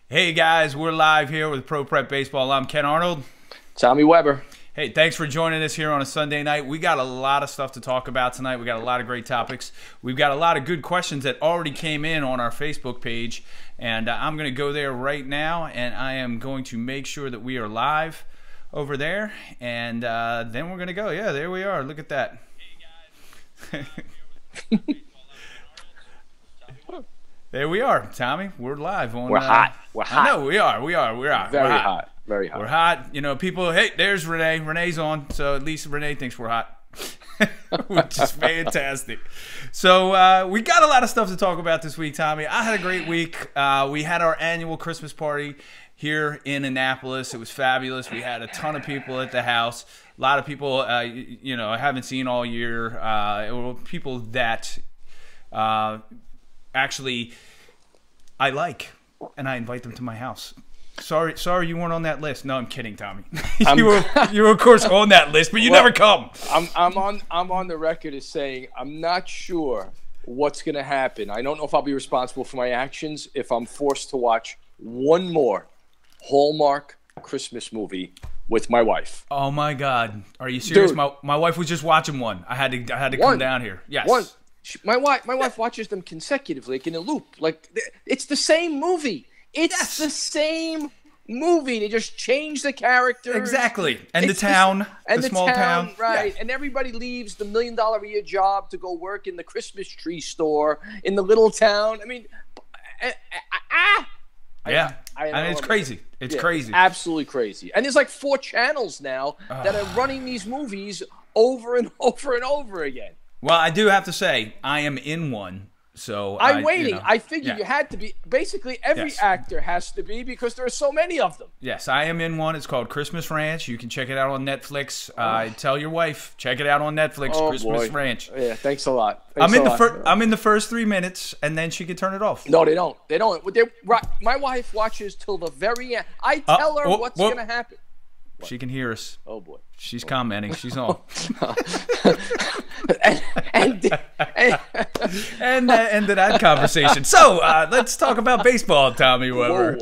Hey guys, we're live here with Pro Prep Baseball. I'm Ken Arnold. Tommy Weber. Hey, thanks for joining us here on a Sunday night. We got a lot of stuff to talk about tonight. We got a lot of great topics. We've got a lot of good questions that already came in on our Facebook page, and I'm going to go there right now, and I am going to make sure that we are live over there, and then we're going to go. Yeah, there we are. Look at that. Hey guys. There we are, Tommy. We're live on. We're hot. We're hot. I know we are. We're hot. Very hot. Very hot. We're hot. You know, people. Hey, there's Renee. Renee's on, so at least Renee thinks we're hot, which is fantastic. So we got a lot of stuff to talk about this week, Tommy. I had a great week. We had our annual Christmas party here in Annapolis. It was fabulous. We had a ton of people at the house. A lot of people, you know, I haven't seen all year. People that actually I like, and I invite them to my house. Sorry, you weren't on that list. No, I'm kidding, Tommy. you were of course on that list, but you never come. I'm on the record as saying I'm not sure what's going to happen. I don't know if I'll be responsible for my actions if I'm forced to watch one more Hallmark Christmas movie with my wife. Oh my God, are you serious? Dude. My wife was just watching one. I had to come down here. Yes. One. My wife watches them consecutively, like in a loop. Like it's the same movie. It's the same movie. They just change the characters. Exactly. And the town, and the small town. Right. Yeah. And everybody leaves the $1 million a year job to go work in the Christmas tree store in the little town. I mean, yeah. And it's crazy. It's crazy. Absolutely crazy. And there's like 4 channels now that are running these movies over and over and over again. Well, I do have to say, I am in one. So I'm waiting. You know, I figured you had to be. Basically, every actor has to be because there are so many of them. Yes, I am in one. It's called Christmas Ranch. You can check it out on Netflix. Tell your wife, check it out on Netflix. Christmas Ranch. Yeah, thanks a lot. I'm in the first 3 minutes, and then she can turn it off. No, they don't. They don't. My wife watches till the very end. I tell her what's going to happen. What? She can hear us. Oh boy. She's commenting. She's on. and ended that conversation. So let's talk about baseball, Tommy Weber.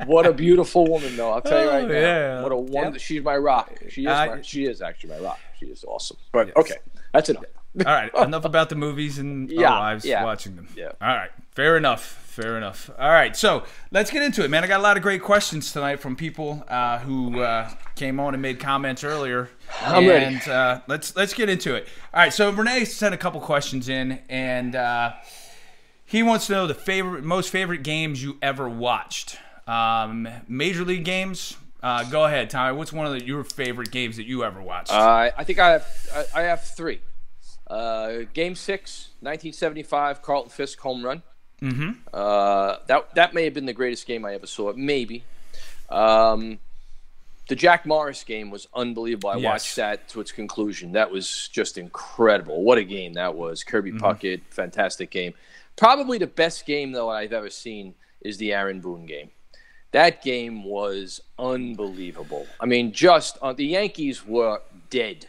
What a beautiful woman, though. I'll tell you right now. Yeah. What a wonder. Yep. She's my rock. She is actually my rock. She is awesome. But okay, that's enough. All right, enough about the movies and our lives watching them. Yeah. All right, fair enough. Fair enough. All right, so let's get into it, man. I got a lot of great questions tonight from people who came on and made comments earlier. I'm ready. Let's get into it. All right, so Renee sent a couple questions in, and he wants to know the most favorite games you ever watched. Major league games. Go ahead, Tommy. What's one of your favorite games that you ever watched? I think I have 3. Game 6, 1975, Carlton Fisk home run. Mm-hmm. That may have been the greatest game I ever saw. Maybe. The Jack Morris game was unbelievable. I watched that to its conclusion. That was just incredible. What a game that was. Kirby Puckett, fantastic game. Probably the best game, though, I've ever seen is the Aaron Boone game. That game was unbelievable. I mean, the Yankees were dead.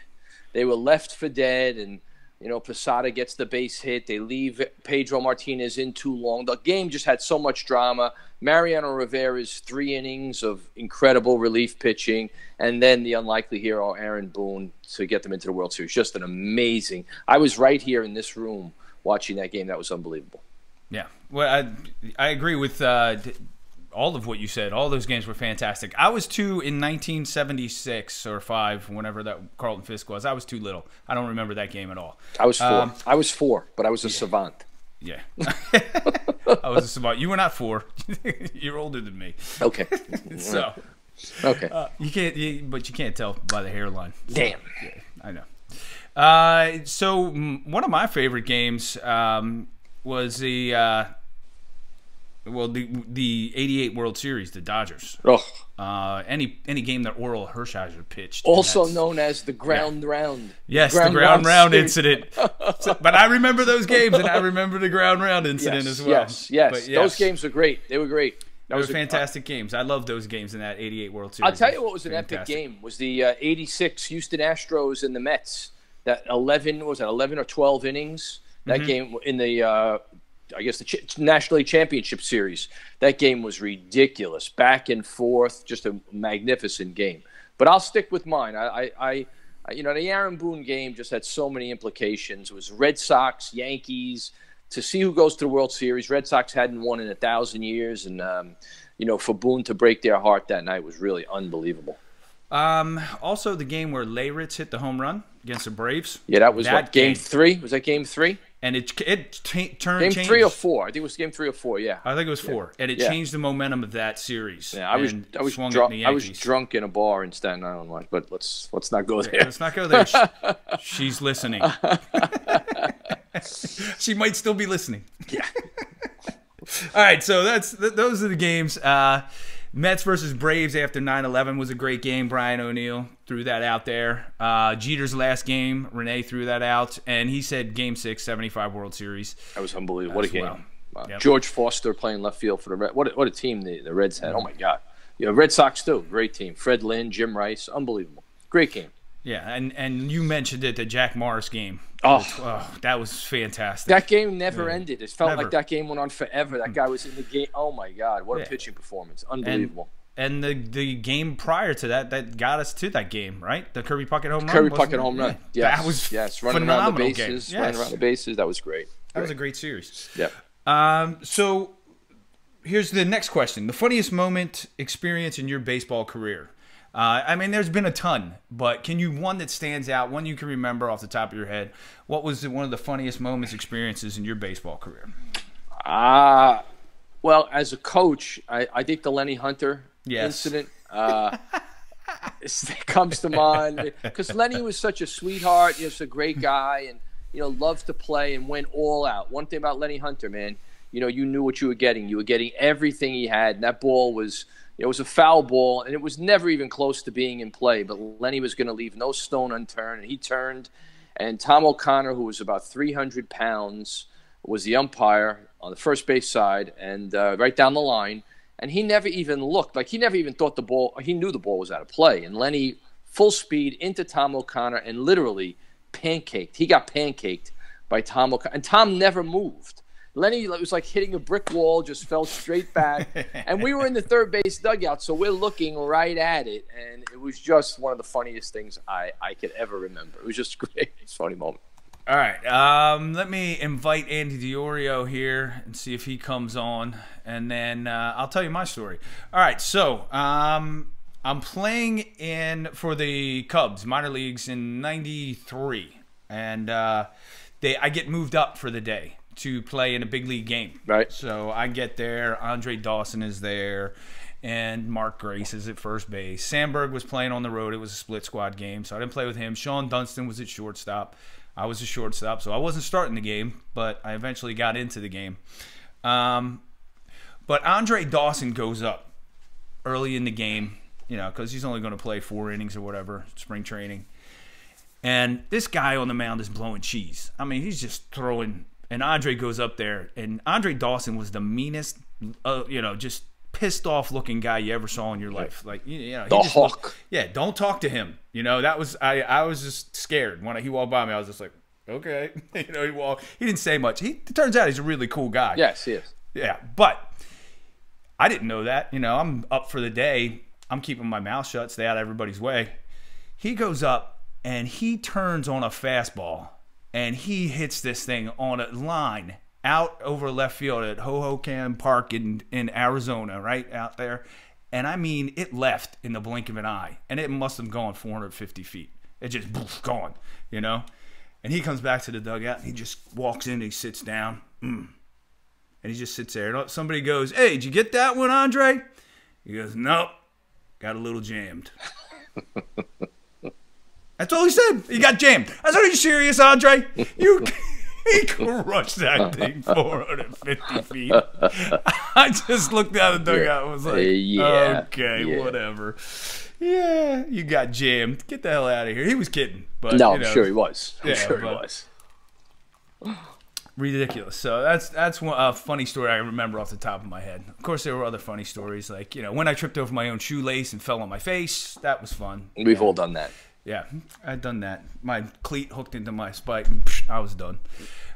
They were left for dead, and you know, Posada gets the base hit. They leave Pedro Martinez in too long. The game just had so much drama. Mariano Rivera's 3 innings of incredible relief pitching, and then the unlikely hero, Aaron Boone, to get them into the World Series. Just an amazing. I was right here in this room watching that game. That was unbelievable. Yeah. Well, I agree with all of what you said. All those games were fantastic. I was 2 in 1976 or 5, whenever that Carlton Fisk was. I was too little. I don't remember that game at all. I was 4. I was 4, but I was a savant. Yeah. I was a savant. You were not 4. You're older than me. Okay. So. Okay. But you can't tell by the hairline. Damn. Yeah, I know. So one of my favorite games was the 88 World Series, the Dodgers. Any game that Oral Hershiser pitched. Also known as the ground round. Yes, the ground round incident. But I remember those games, and I remember the ground round incident as well. Yes. Those games were great. They were great. Those were fantastic games. I love those games in that 88 World Series. I'll tell you what was an epic game was the 86 Houston Astros and the Mets. That 11 or 12 innings. That game in the I guess the National League Championship Series. That game was ridiculous, back and forth, just a magnificent game. But I'll stick with mine. The Aaron Boone game just had so many implications. It was Red Sox, Yankees, to see who goes to the World Series. Red Sox hadn't won in 1,000 years, and for Boone to break their heart that night was really unbelievable. Also, the game where Leyritz hit the home run against the Braves. Yeah, that was game 3? Was that game 3? And it turned game 3 or 4. I think it was game 3 or 4. Yeah, I think it was 4, and it changed the momentum of that series. Yeah, I was drunk in a bar in Staten Island, but let's not go there. Let's not go there. She's listening. She might still be listening. Yeah. All right, so those are the games. Mets versus Braves after 9/11 was a great game. Brian O'Neill threw that out there. Jeter's last game, Renee threw that out, and he said Game 6, 75 World Series. That was unbelievable. What a game. Well. Wow. Yep. George Foster playing left field for the Reds. What a team the Reds had. Oh, my God. Red Sox, too. Great team. Fred Lynn, Jim Rice. Unbelievable. Great game. Yeah, and you mentioned it, the Jack Morris game. Oh, that was fantastic. That game never ended. It felt like that game went on forever. That guy was in the game. Oh, my God. What a pitching performance. Unbelievable. And the game prior to that got us to that game, right? The Kirby Puckett home run. Kirby Puckett home run. Yeah. That was running around the bases. Running around the bases. That was great. That was a great series. Yep. So here's the next question: the funniest moment experience in your baseball career. There's been a ton, but can you one that stands out, one you can remember off the top of your head? What was one of the funniest moments, experiences in your baseball career? Well, as a coach, I think the Lenny Hunter incident comes to mind, because Lenny was such a sweetheart. He's a great guy, and loved to play and went all out. One thing about Lenny Hunter, man, you knew what you were getting. You were getting everything he had, and that ball was. It was a foul ball, and it was never even close to being in play. But Lenny was going to leave no stone unturned, and he turned. And Tom O'Connor, who was about 300 pounds, was the umpire on the first base side and right down the line. And he never even looked. Like, he never even thought the ball – he knew the ball was out of play. And Lenny, full speed into Tom O'Connor and literally pancaked. He got pancaked by Tom O'Connor. And Tom never moved. Lenny, it was like hitting a brick wall, just fell straight back. And we were in the third base dugout, so we're looking right at it. And it was just one of the funniest things I could ever remember. It was just great. It's a funny moment. All right. Let me invite Andy Diorio here and see if he comes on. And then I'll tell you my story. All right. So I'm playing for the Cubs, minor leagues, in '93. And I get moved up for the day to play in a big league game. Right. So I get there. Andre Dawson is there, and Mark Grace is at first base. Sandberg was playing on the road. It was a split squad game, so I didn't play with him. Sean Dunston was at shortstop. I was a shortstop, so I wasn't starting the game, but I eventually got into the game. But Andre Dawson goes up early in the game, because he's only going to play 4 innings or whatever, spring training. And this guy on the mound is blowing cheese. He's just throwing. And Andre goes up there, and Andre Dawson was the meanest, just pissed off looking guy you ever saw in your life. Like, the hawk. Don't talk to him. That was I was just scared when he walked by me. I was just like, okay, he didn't say much. It turns out he's a really cool guy. Yes, he is. Yeah, but I didn't know that. I'm up for the day. I'm keeping my mouth shut, stay out of everybody's way. He goes up and he turns on a fastball. And he hits this thing on a line out over left field at Hohokam Park in Arizona, right out there. And it left in the blink of an eye. And it must have gone 450 feet. It just gone, And he comes back to the dugout. And he just walks in and he sits down. And he just sits there. Somebody goes, "Hey, did you get that one, Andre?" He goes, "Nope. Got a little jammed." That's all he said. He got jammed. I said, "Are you serious, Andre? He crushed that thing 450 feet." I just looked out the dugout and was like, okay, whatever. Yeah, you got jammed. Get the hell out of here. He was kidding. But, no, I'm sure he was. I'm sure he was. Ridiculous. So that's a funny story I remember off the top of my head. Of course, there were other funny stories, like, when I tripped over my own shoelace and fell on my face. That was fun. We've all done that. Yeah, I'd done that. My cleat hooked into my spike, and I was done.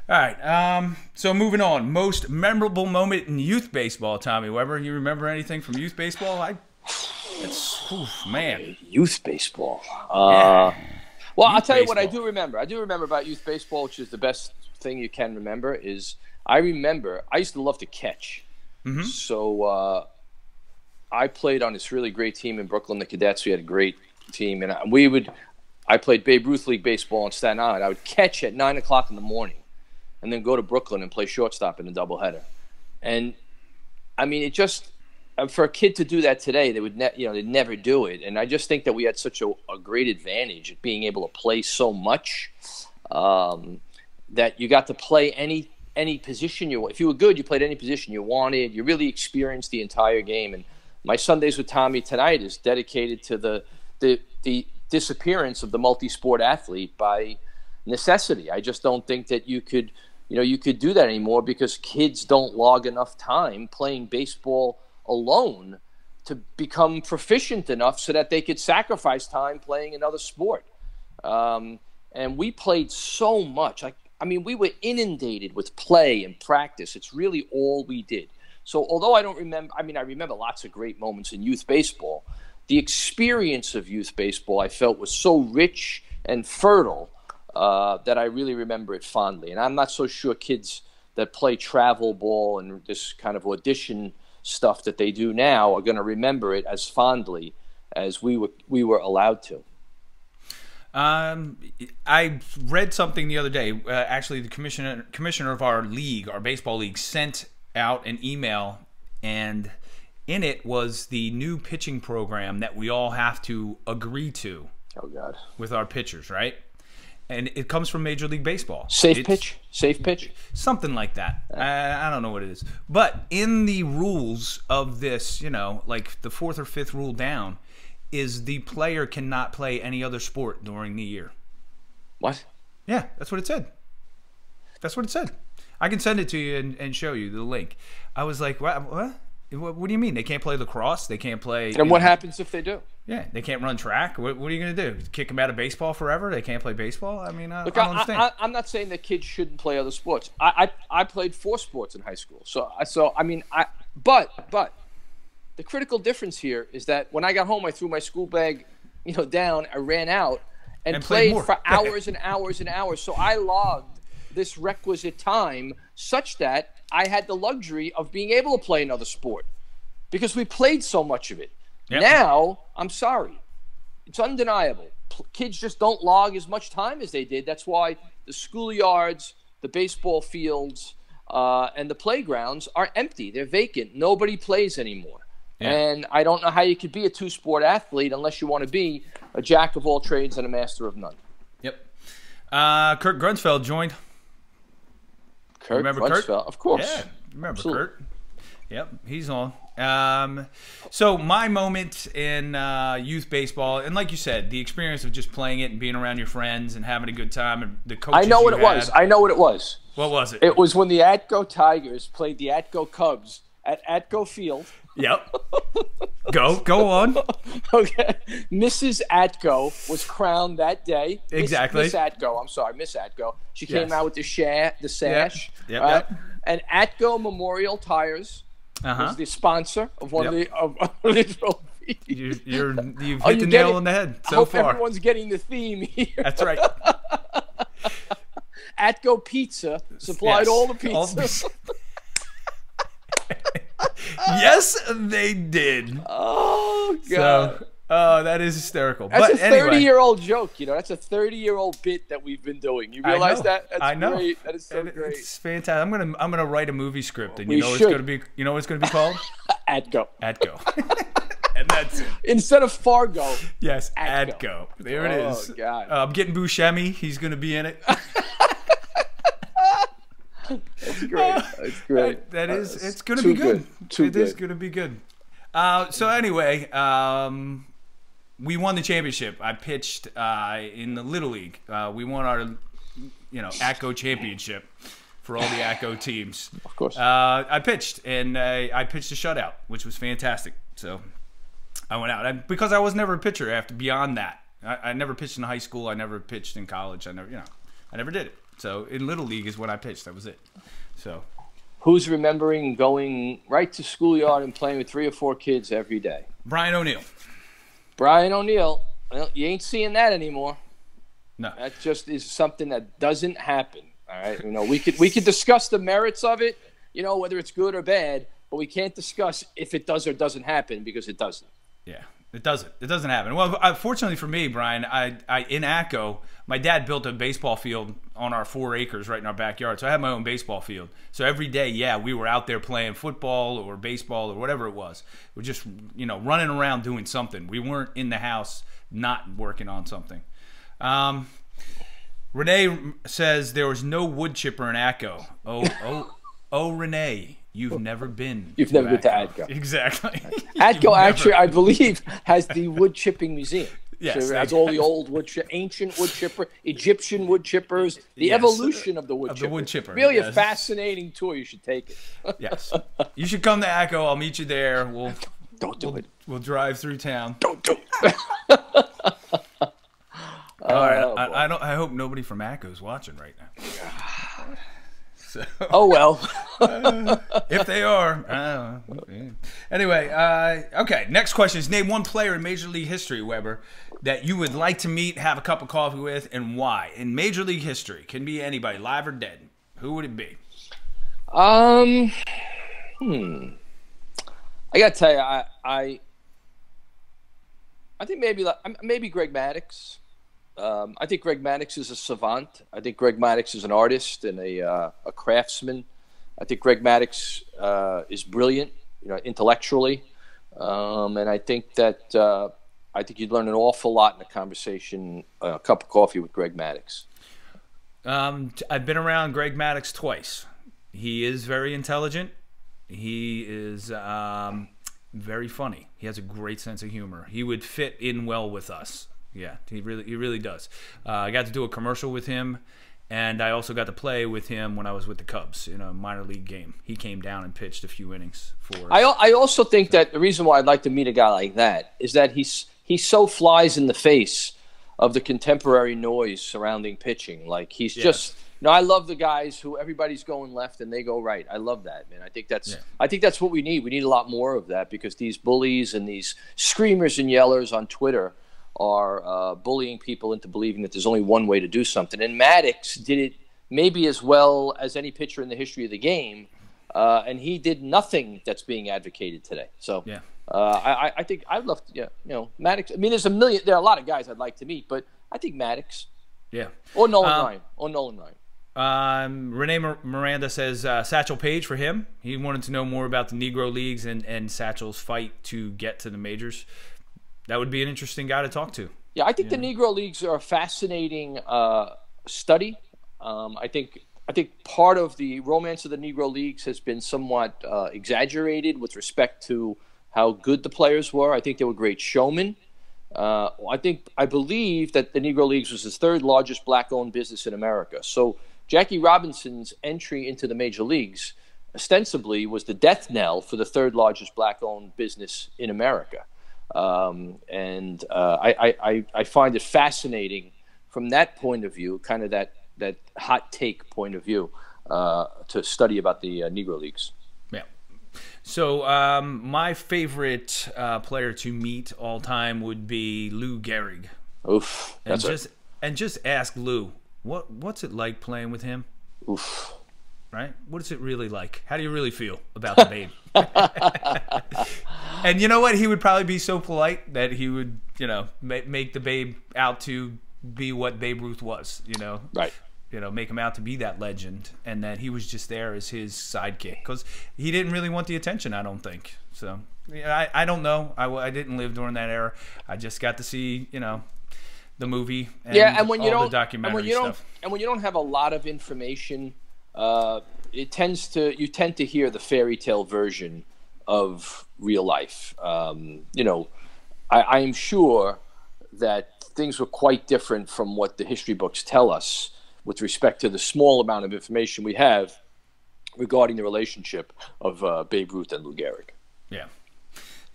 All right. So moving on. Most memorable moment in youth baseball, Tommy Weber. You remember anything from youth baseball? Man. Youth baseball. Yeah. Well, Youth I'll tell you what I baseball. do remember. I do remember about youth baseball, which is the best thing you can remember, is I remember I used to love to catch. Mm-hmm. So I played on this really great team in Brooklyn, the Cadets. We had a great team. And I played Babe Ruth League baseball in Staten Island. I would catch at 9 o'clock in the morning and then go to Brooklyn and play shortstop in a doubleheader. And, I mean, it just for a kid to do that today, they'd never do it. And I just think that we had such a great advantage at being able to play so much that you got to play any position you want. If you were good, you played any position you wanted. You really experienced the entire game. And my Sundays with Tommy tonight is dedicated to the disappearance of the multi-sport athlete by necessity. I just don't think that you could do that anymore because kids don't log enough time playing baseball alone to become proficient enough so that they could sacrifice time playing another sport. And we played so much. We were inundated with play and practice. It's really all we did. So although I remember lots of great moments in youth baseball, the experience of youth baseball I felt was so rich and fertile that I really remember it fondly. And I'm not so sure kids that play travel ball and this kind of audition stuff that they do now are going to remember it as fondly as we were allowed to. I read something the other day. Actually, the commissioner of our league, our baseball league, sent out an email, and in it was the new pitching program that we all have to agree to. Oh God! With our pitchers, right? And it comes from Major League Baseball. Safe pitch, something like that. I don't know what it is, but in the rules of this, like the fourth or fifth rule down, is the player cannot play any other sport during the year. What? Yeah, that's what it said. I can send it to you and show you the link. I was like, what? What do you mean? They can't play lacrosse? They can't play... And what happens if they do? Yeah, they can't run track. What are you going to do? Kick them out of baseball forever? They can't play baseball? I mean, I don't understand. I'm not saying that kids shouldn't play other sports. I played 4 sports in high school. But the critical difference here is that when I got home, I threw my school bag, down. I ran out and played for hours and hours and hours. So I logged this requisite time such that I had the luxury of being able to play another sport because we played so much of it. Yep. Now, I'm sorry. It's undeniable. Kids just don't log as much time as they did. That's why the schoolyards, the baseball fields, and the playgrounds are empty. They're vacant. Nobody plays anymore. Yeah. And I don't know how you could be a 2-sport athlete unless you want to be a jack of all trades and a master of none. Yep. Kurt Grunsfeld joined. Remember Grunsfeld? Kurt? Of course. Yeah, remember Absolutely. Kurt. Yep, he's on. So my moment in youth baseball, and like you said, the experience of just playing it and being around your friends and having a good time, and the coaches I know what it was. What was it? It was when the Atco Tigers played the Atco Cubs at Atco Field. Yep. Go on. Okay. Mrs. Atco was crowned that day. Exactly. Miss Atco. She came out with the sash. Yep. Right? Yep. And Atco Memorial Tires was the sponsor of one of the trophies. You've hit the nail on the head so far. Everyone's getting the theme here. That's right. Atco Pizza supplied all the pizzas. Yes, they did. Oh, God. So, that is hysterical. That's a 30-year-old joke, That's a 30-year-old bit that we've been doing. You realize that? That's great. That is so great. It's fantastic. I'm gonna write a movie script, and what it's gonna be called? Atco. And that's it. Instead of Fargo. Yes, Atco. There it is. Oh, God. I'm getting Buscemi. He's gonna be in it. That's great. That's great. It's going to be good. It is going to be good. So anyway, we won the championship. I pitched in the Little League. We won our, ATCO championship for all the ATCO teams. Of course. I pitched, and I pitched a shutout, which was fantastic. So I went out. Because I was never a pitcher beyond that. I never pitched in high school. I never pitched in college. I never did it. So in Little League is when I pitched. That was it. So who's remembering going right to schoolyard and playing with 3 or 4 kids every day? Brian O'Neill. Brian O'Neill. Well, you ain't seeing that anymore. No. That just is something that doesn't happen. All right. You know, we could discuss the merits of it, you know, whether it's good or bad, but we can't discuss if it does or doesn't happen because it doesn't. Yeah, it doesn't. It doesn't happen. Well, fortunately for me, Brian, I in ATCO, my dad built a baseball field on our 4 acres right in our backyard. So I had my own baseball field. So every day, yeah, we were out there playing football or baseball or whatever it was. We're just, you know, running around doing something. We weren't in the house not working on something. Renee says there was no wood chipper in ATCO. Oh, Renee, you've never been. You've never been to ATCO. Exactly. ATCO actually, I believe, has the wood chipping museum. Yes, so it has all the old ancient wood chipper, Egyptian wood chippers, the evolution of the wood chipper. The wood chipper. Really a fascinating tour. You should take it. Yes. You should come to ATCO. I'll meet you there. Don't do it. We'll drive through town. Don't do it. All right. I hope nobody from ATCO is watching right now. So, oh well. If they are, I don't know. Anyway, okay. Next question is: name one player in Major League history, Weber, that you would like to meet, have a cup of coffee with, and why? In Major League history, can be anybody, live or dead. Who would it be? I gotta tell you, I think maybe Greg Maddux. I think Greg Maddux is a savant. I think Greg Maddux is an artist and a craftsman. I think Greg Maddux is brilliant, you know, intellectually, and I think that I think you'd learn an awful lot in a conversation, a cup of coffee with Greg Maddux. I've been around Greg Maddux twice. He is very intelligent. He is very funny. He has a great sense of humor. He would fit in well with us. Yeah, he really does. I got to do a commercial with him, and I also got to play with him when I was with the Cubs in a minor league game. He came down and pitched a few innings for us. I also think that the reason why I'd like to meet a guy like that is that he so flies in the face of the contemporary noise surrounding pitching. Like he's just, you know, I love the guys who everybody's going left and they go right. I love that, man. I think that's what we need. We need a lot more of that because these bullies and these screamers and yellers on Twitter are bullying people into believing that there's only one way to do something. And Maddux did it maybe as well as any pitcher in the history of the game, and he did nothing that's being advocated today. So I think I'd love to, you know, Maddux. I mean, there are a lot of guys I'd like to meet, but I think Maddux. Yeah. Or Nolan Ryan. Renee Miranda says Satchel Paige for him. He wanted to know more about the Negro Leagues and Satchel's fight to get to the majors. That would be an interesting guy to talk to. Yeah, I think the Negro Leagues are a fascinating study. I think part of the romance of the Negro Leagues has been somewhat exaggerated with respect to how good the players were. I think they were great showmen. I believe that the Negro Leagues was the 3rd largest black-owned business in America. So Jackie Robinson's entry into the major leagues ostensibly was the death knell for the 3rd largest black-owned business in America. I find it fascinating from that point of view, kind of that hot take point of view, to study about the Negro Leagues. Yeah. So my favorite player to meet all time would be Lou Gehrig. Oof. And just ask Lou, what's it like playing with him? Oof. Right? What is it really like? How do you really feel about the Babe? And you know what? He would probably be so polite that he would, you know, make the Babe out to be what Babe Ruth was, you know? Right. You know, make him out to be that legend, and that he was just there as his sidekick because he didn't really want the attention, I don't think. So, yeah, I don't know. I didn't live during that era. I just got to see, you know, the movie and the documentary stuff. And when you don't have a lot of information, you tend to hear the fairy tale version of real life. You know, I am sure that things were quite different from what the history books tell us with respect to the small amount of information we have regarding the relationship of Babe Ruth and Lou Gehrig. Yeah.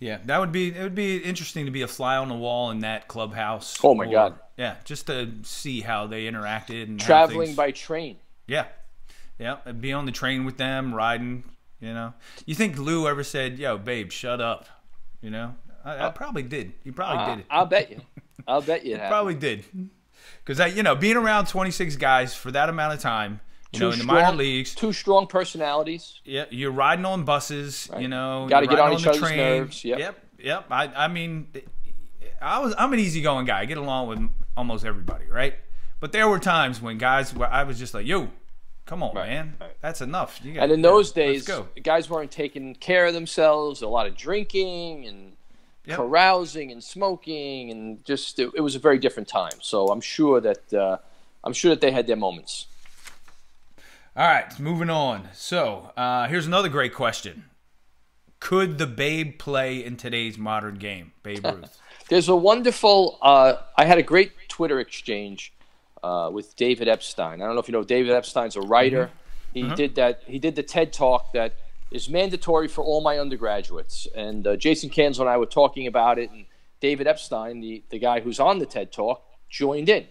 Yeah, it would be interesting to be a fly on the wall in that clubhouse. Oh my God. Yeah, just to see how they interacted and traveling by train. Yeah. Yeah, be on the train with them, riding, you know. You think Lou ever said, "Yo, babe, shut up." You know? I probably did. He probably did it. I'll bet you. I'll bet you it happened. Probably did. Cuz being around 26 guys for that amount of time, in the minor leagues, two strong personalities. Yeah, you're riding on buses, right. Got to get on each other's nerves. Yep. I mean, I'm an easygoing guy. I get along with almost everybody, right? But there were times when guys where I was just like, "Yo, come on, man. Right. That's enough." And in those days, guys weren't taking care of themselves. A lot of drinking and carousing and smoking, and just it was a very different time. So I'm sure that they had their moments. All right, moving on. So here's another great question: could the Babe play in today's modern game, Babe Ruth? There's a wonderful. I had a great Twitter exchange with David Epstein. I don't know if you know David Epstein's a writer. Mm-hmm. He did the TED Talk that is mandatory for all my undergraduates. And Jason Cancel and I were talking about it, and David Epstein, the guy who's on the TED Talk, joined in,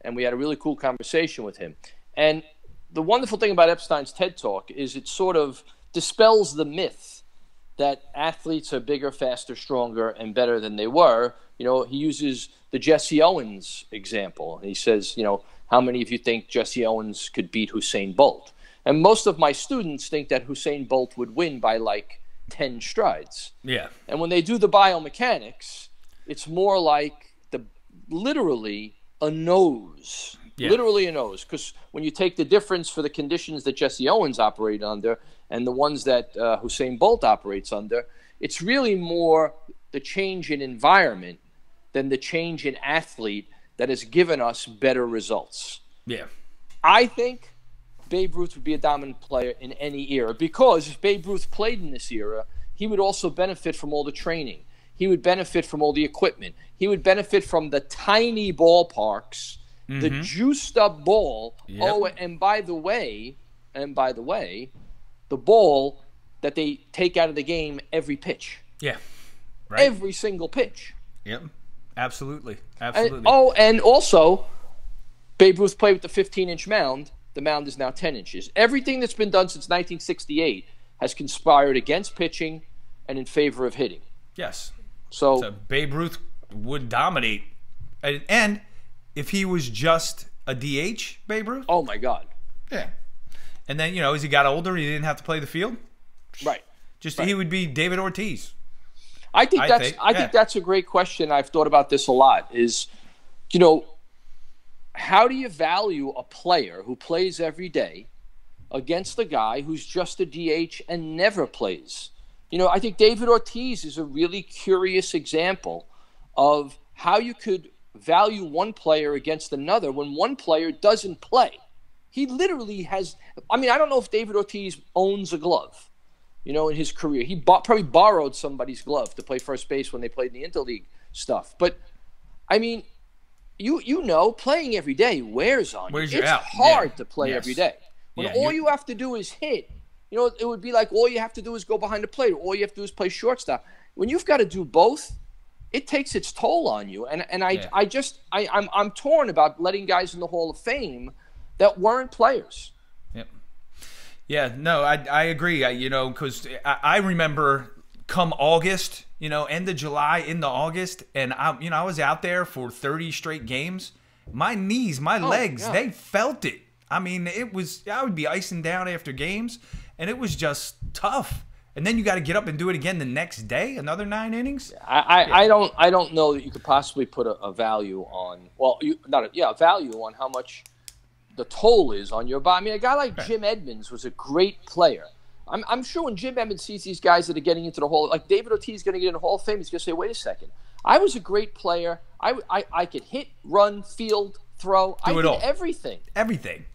and we had a really cool conversation with him. And the wonderful thing about Epstein's TED Talk is it sort of dispels the myth that athletes are bigger, faster, stronger, and better than they were. He uses the Jesse Owens example. He says, how many of you think Jesse Owens could beat Usain Bolt? And most of my students think that Usain Bolt would win by like 10 strides. Yeah. And when they do the biomechanics, it's more like literally a nose. Yeah. Literally a nose. Because when you take the difference for the conditions that Jesse Owens operated under and the ones that Usain Bolt operates under, it's really more the change in environment than the change in athlete that has given us better results. Yeah. I think Babe Ruth would be a dominant player in any era, because if Babe Ruth played in this era, he would also benefit from all the training. He would benefit from all the equipment. He would benefit from the tiny ballparks, the juiced up ball. Yep. Oh, and by the way, the ball that they take out of the game every pitch. Yeah. Right. Every single pitch. Yep. Absolutely. And also, Babe Ruth played with the 15-inch mound. The mound is now 10 inches. Everything that's been done since 1968 has conspired against pitching and in favor of hitting. Yes. So Babe Ruth would dominate. And if he was just a DH, Babe Ruth? Oh, my God. Yeah. And then, as he got older, he didn't have to play the field. Right. He would be David Ortiz. I think that's a great question. I've thought about this a lot. Is, how do you value a player who plays every day against a guy who's just a DH and never plays? I think David Ortiz is a really curious example of how you could value one player against another when one player doesn't play. He literally has. I don't know if David Ortiz owns a glove. In his career, he probably borrowed somebody's glove to play first base when they played in the interleague stuff. But playing every day wears on you. It's hard to play every day. When all you have to do is hit, it would be like all you have to do is go behind the plate. All you have to do is play shortstop. When you've got to do both, it takes its toll on you. And I'm torn about letting guys in the Hall of Fame that weren't players. Yep. Yeah, no, I agree. Because I remember come August, end of July into August, and I was out there for 30 straight games. My knees, my legs, they felt it. I would be icing down after games, and it was just tough. And then you got to get up and do it again the next day, another 9 innings. I don't know that you could possibly put a value on. Well, a value on how much the toll is on your body. A guy like Jim Edmonds was a great player. I'm sure when Jim Edmonds sees these guys that are getting into the Hall, like David Ortiz is going to get in the Hall of Fame, he's going to say, wait a second. I was a great player. I could hit, run, field, throw. I did everything. Everything.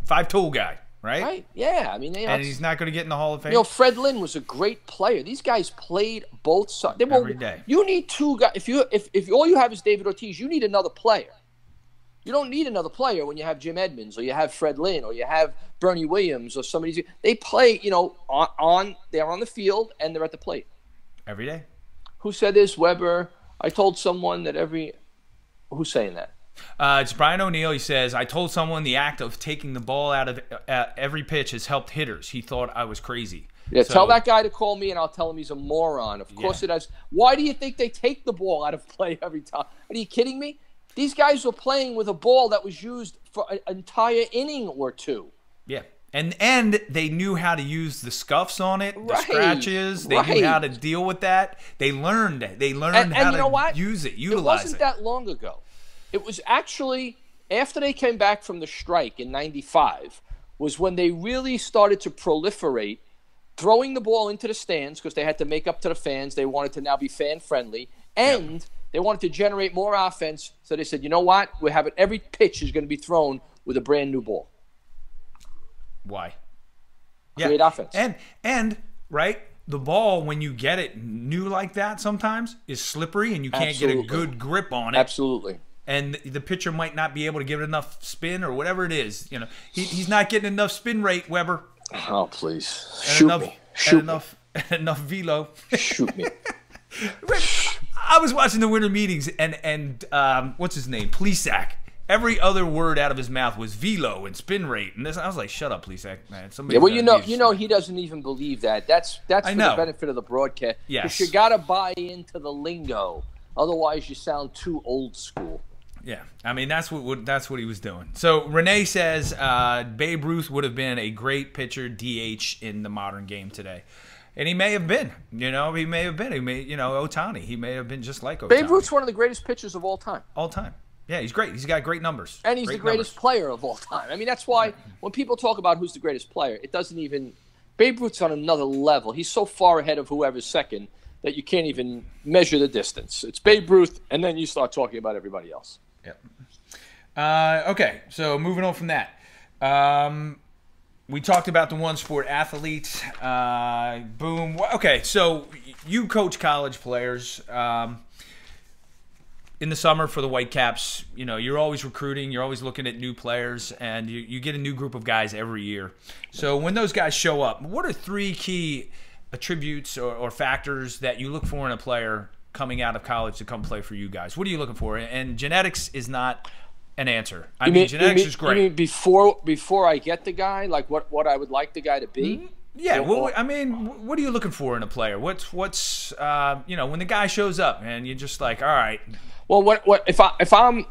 5-tool guy, right? Right, yeah. And he's not going to get in the Hall of Fame? Fred Lynn was a great player. These guys played both sides. Every day. You need two guys. If all you have is David Ortiz, you need another player. You don't need another player when you have Jim Edmonds or you have Fred Lynn or you have Bernie Williams or somebody. They play, they're on the field and they're at the plate. Every day. Who said this? Weber. I told someone that Who's saying that? It's Brian O'Neill. He says, I told someone the act of taking the ball out of every pitch has helped hitters. He thought I was crazy. Yeah, tell that guy to call me, and I'll tell him he's a moron. Of course it has. Why do you think they take the ball out of play every time? Are you kidding me? These guys were playing with a ball that was used for an entire inning or two. Yeah. And they knew how to use the scuffs on it, the scratches. They knew how to deal with that. They learned it. They learned how to use it, utilize it. It wasn't that long ago. It was actually after they came back from the strike in '95 was when they really started to proliferate throwing the ball into the stands because they had to make up to the fans. They wanted to now be fan-friendly. And they wanted to generate more offense. So they said, you know what? We're having every pitch is going to be thrown with a brand new ball. Why? Create offense. And right, the ball, when you get it new like that sometimes, is slippery and you can't get a good grip on it. Absolutely. And the pitcher might not be able to give it enough spin or whatever it is. You know, he's not getting enough spin rate, Weber. Oh, please. Enough velo. Shoot me. I was watching the winter meetings and what's his name? Plesac. Every other word out of his mouth was velo and spin rate, and I was like, "Shut up, Plesac, man." You know, he doesn't even believe that. That's for the benefit of the broadcast. Yes, because you got to buy into the lingo, otherwise you sound too old school. Yeah, I mean that's what he was doing. So Renee says Babe Ruth would have been a great pitcher DH in the modern game today. And he may have been, he may have been. Ohtani, he may have been just like Ohtani. Babe Ruth's one of the greatest pitchers of all time. All time. Yeah, he's great. He's got great numbers. And he's the greatest player of all time. I mean, that's why when people talk about who's the greatest player, it doesn't even – Babe Ruth's on another level. He's so far ahead of whoever's second that you can't even measure the distance. It's Babe Ruth, and then you start talking about everybody else. Yep. Okay, so moving on from that. We talked about the one sport athletes. Boom. Okay, so you coach college players. In the summer for the Whitecaps, you're always recruiting. You're always looking at new players, and you get a new group of guys every year. So when those guys show up, what are 3 key attributes or factors that you look for in a player coming out of college to come play for you guys? What are you looking for? And genetics is not an answer. Genetics is great. You mean before I get the guy, like what I would like the guy to be? Mm-hmm. Yeah, what are you looking for in a player? What's when the guy shows up and you're just like, all right. Well, if I'm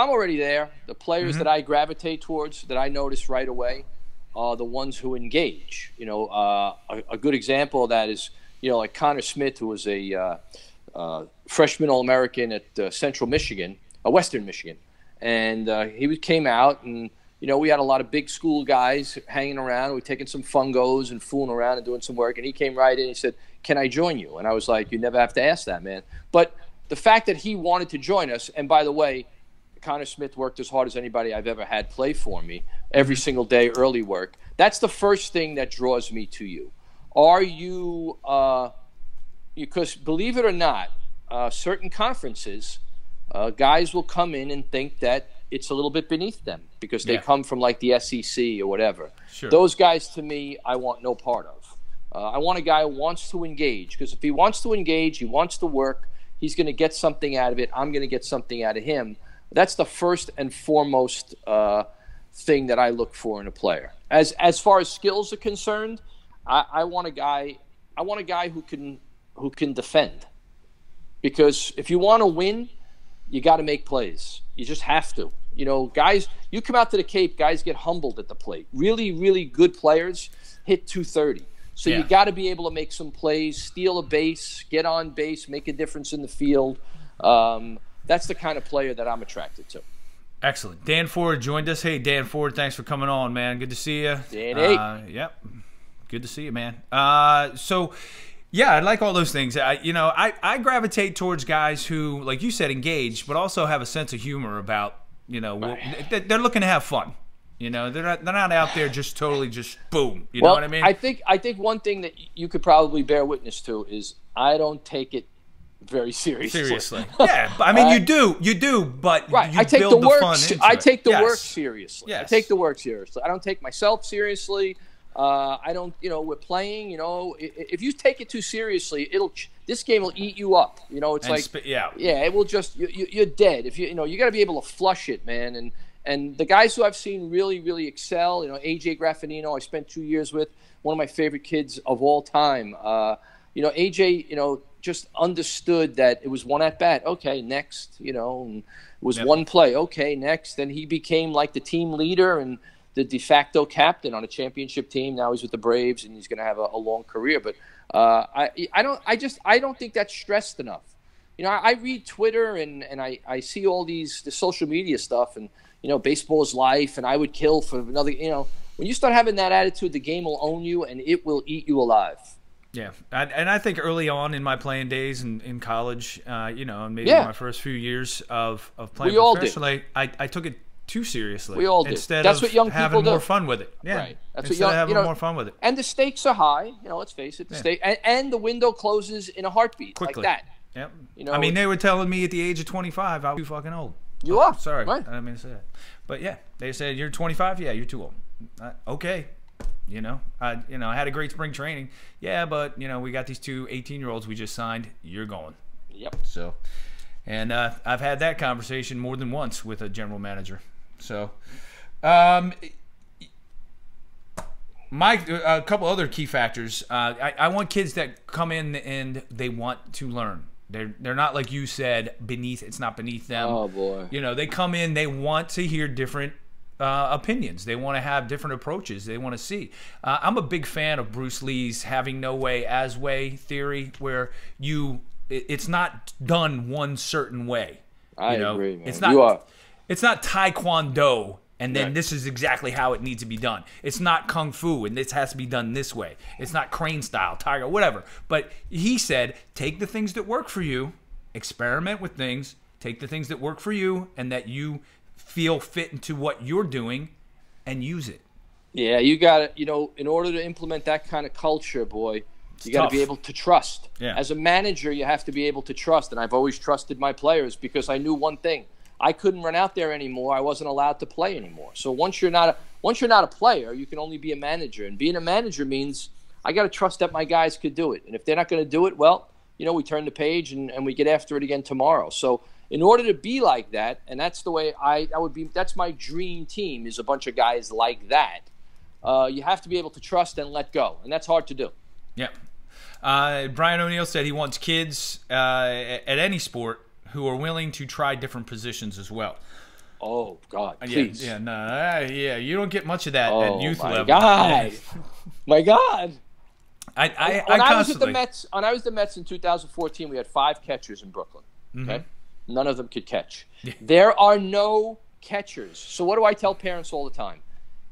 already there, the players that I gravitate towards, that I notice right away, are the ones who engage. A good example of that is like Connor Smith, who was a freshman All-American at Central Michigan, Western Michigan, and he came out and. We had a lot of big school guys hanging around. We were taking some fungos and fooling around and doing some work. And he came right in and he said, "Can I join you?" And I was like, "You never have to ask that, man." But the fact that he wanted to join us, and by the way, Connor Smith worked as hard as anybody I've ever had play for me, every single day, early work. That's the first thing that draws me to you. Are you because believe it or not, certain conferences, guys will come in and think that it's a little bit beneath them because they come from like the SEC or whatever. Sure. Those guys, to me, I want no part of. I want a guy who wants to engage, because if he wants to engage, he wants to work, he's going to get something out of it. I'm going to get something out of him. That's the first and foremost thing that I look for in a player. As far as skills are concerned, I want a guy who can defend. Because if you want to win, you got to make plays. You just have to. Guys, you come out to the Cape, guys get humbled at the plate. Really, really good players hit 230. So you got to be able to make some plays, steal a base, get on base, make a difference in the field. That's the kind of player that I'm attracted to. Excellent. Dan Ford joined us. Hey, Dan Ford, thanks for coming on, man. Good to see you. Danny. Yep. Good to see you, man. Yeah, I like all those things. I gravitate towards guys who, like you said, engage, but also have a sense of humor about, they're looking to have fun. They're not out there just totally just boom. You know what I mean? I think one thing that you could probably bear witness to is I don't take it very seriously. Yeah, I mean you do, but right. You I take build the work. fun into I take the it. work seriously. Yes. I take the work seriously. I don't take myself seriously. I don't, we're playing. If you take it too seriously, this game will eat you up. It's it will just you're dead. If you got to be able to flush it, man. And the guys who I've seen really, really excel, AJ Graffinino, I spent 2 years with, one of my favorite kids of all time. AJ, just understood that it was one at bat. Okay, next, and it was one play. Okay, next. Then he became like the team leader and the de facto captain on a championship team. Now he's with the Braves and he's going to have a long career. But I don't think that's stressed enough. I read Twitter and I see all the social media stuff and, baseball is life and I would kill for another, when you start having that attitude, the game will own you and it will eat you alive. Yeah, and I think early on in my playing days in college, and maybe my first few years of playing professionally, I took it too seriously. We all did. That's what young people do. More fun with it. Yeah, right. That's instead of having more fun with it. And the stakes are high. Let's face it. The stake and the window closes in a heartbeat. Quickly. Like that. Yep. They were telling me at the age of 25 I was too fucking old. You are. Sorry, right. I didn't mean to say that. But yeah, they said you're 25. Yeah, you're too old. Okay. I had a great spring training. Yeah, but we got these two 18-year-olds we just signed. You're going. Yep. So, and I've had that conversation more than once with a general manager. So, a couple other key factors. I want kids that come in and they want to learn. They're not like you said it's not beneath them. Oh boy. They come in, they want to hear different opinions. They want to have different approaches. They want to see. I'm a big fan of Bruce Lee's having no way as way theory, where it's not done one certain way. I agree, man. It's not Taekwondo, and then this is exactly how it needs to be done. It's not Kung Fu, and this has to be done this way. It's not crane style, tiger, whatever. But he said, take the things that work for you, experiment with things, take the things that work for you and that you feel fit into what you're doing, and use it. Yeah, you got to, in order to implement that kind of culture, boy, you got to be able to trust. Yeah. As a manager, you have to be able to trust, and I've always trusted my players because I knew one thing. I couldn't run out there anymore. I wasn't allowed to play anymore. So once you're not a player, you can only be a manager. And being a manager means I got to trust that my guys could do it. And if they're not going to do it, well, we turn the page and we get after it again tomorrow. So in order to be like that, and that's the way that's my dream team, is a bunch of guys like that. You have to be able to trust and let go, and that's hard to do. Yeah. Brian O'Neill said he wants kids at any sport who are willing to try different positions as well. Oh God, please. You don't get much of that at youth level. My God. When I was at the Mets in 2014, we had 5 catchers in Brooklyn. Okay, none of them could catch. Yeah. There are no catchers. So what do I tell parents all the time?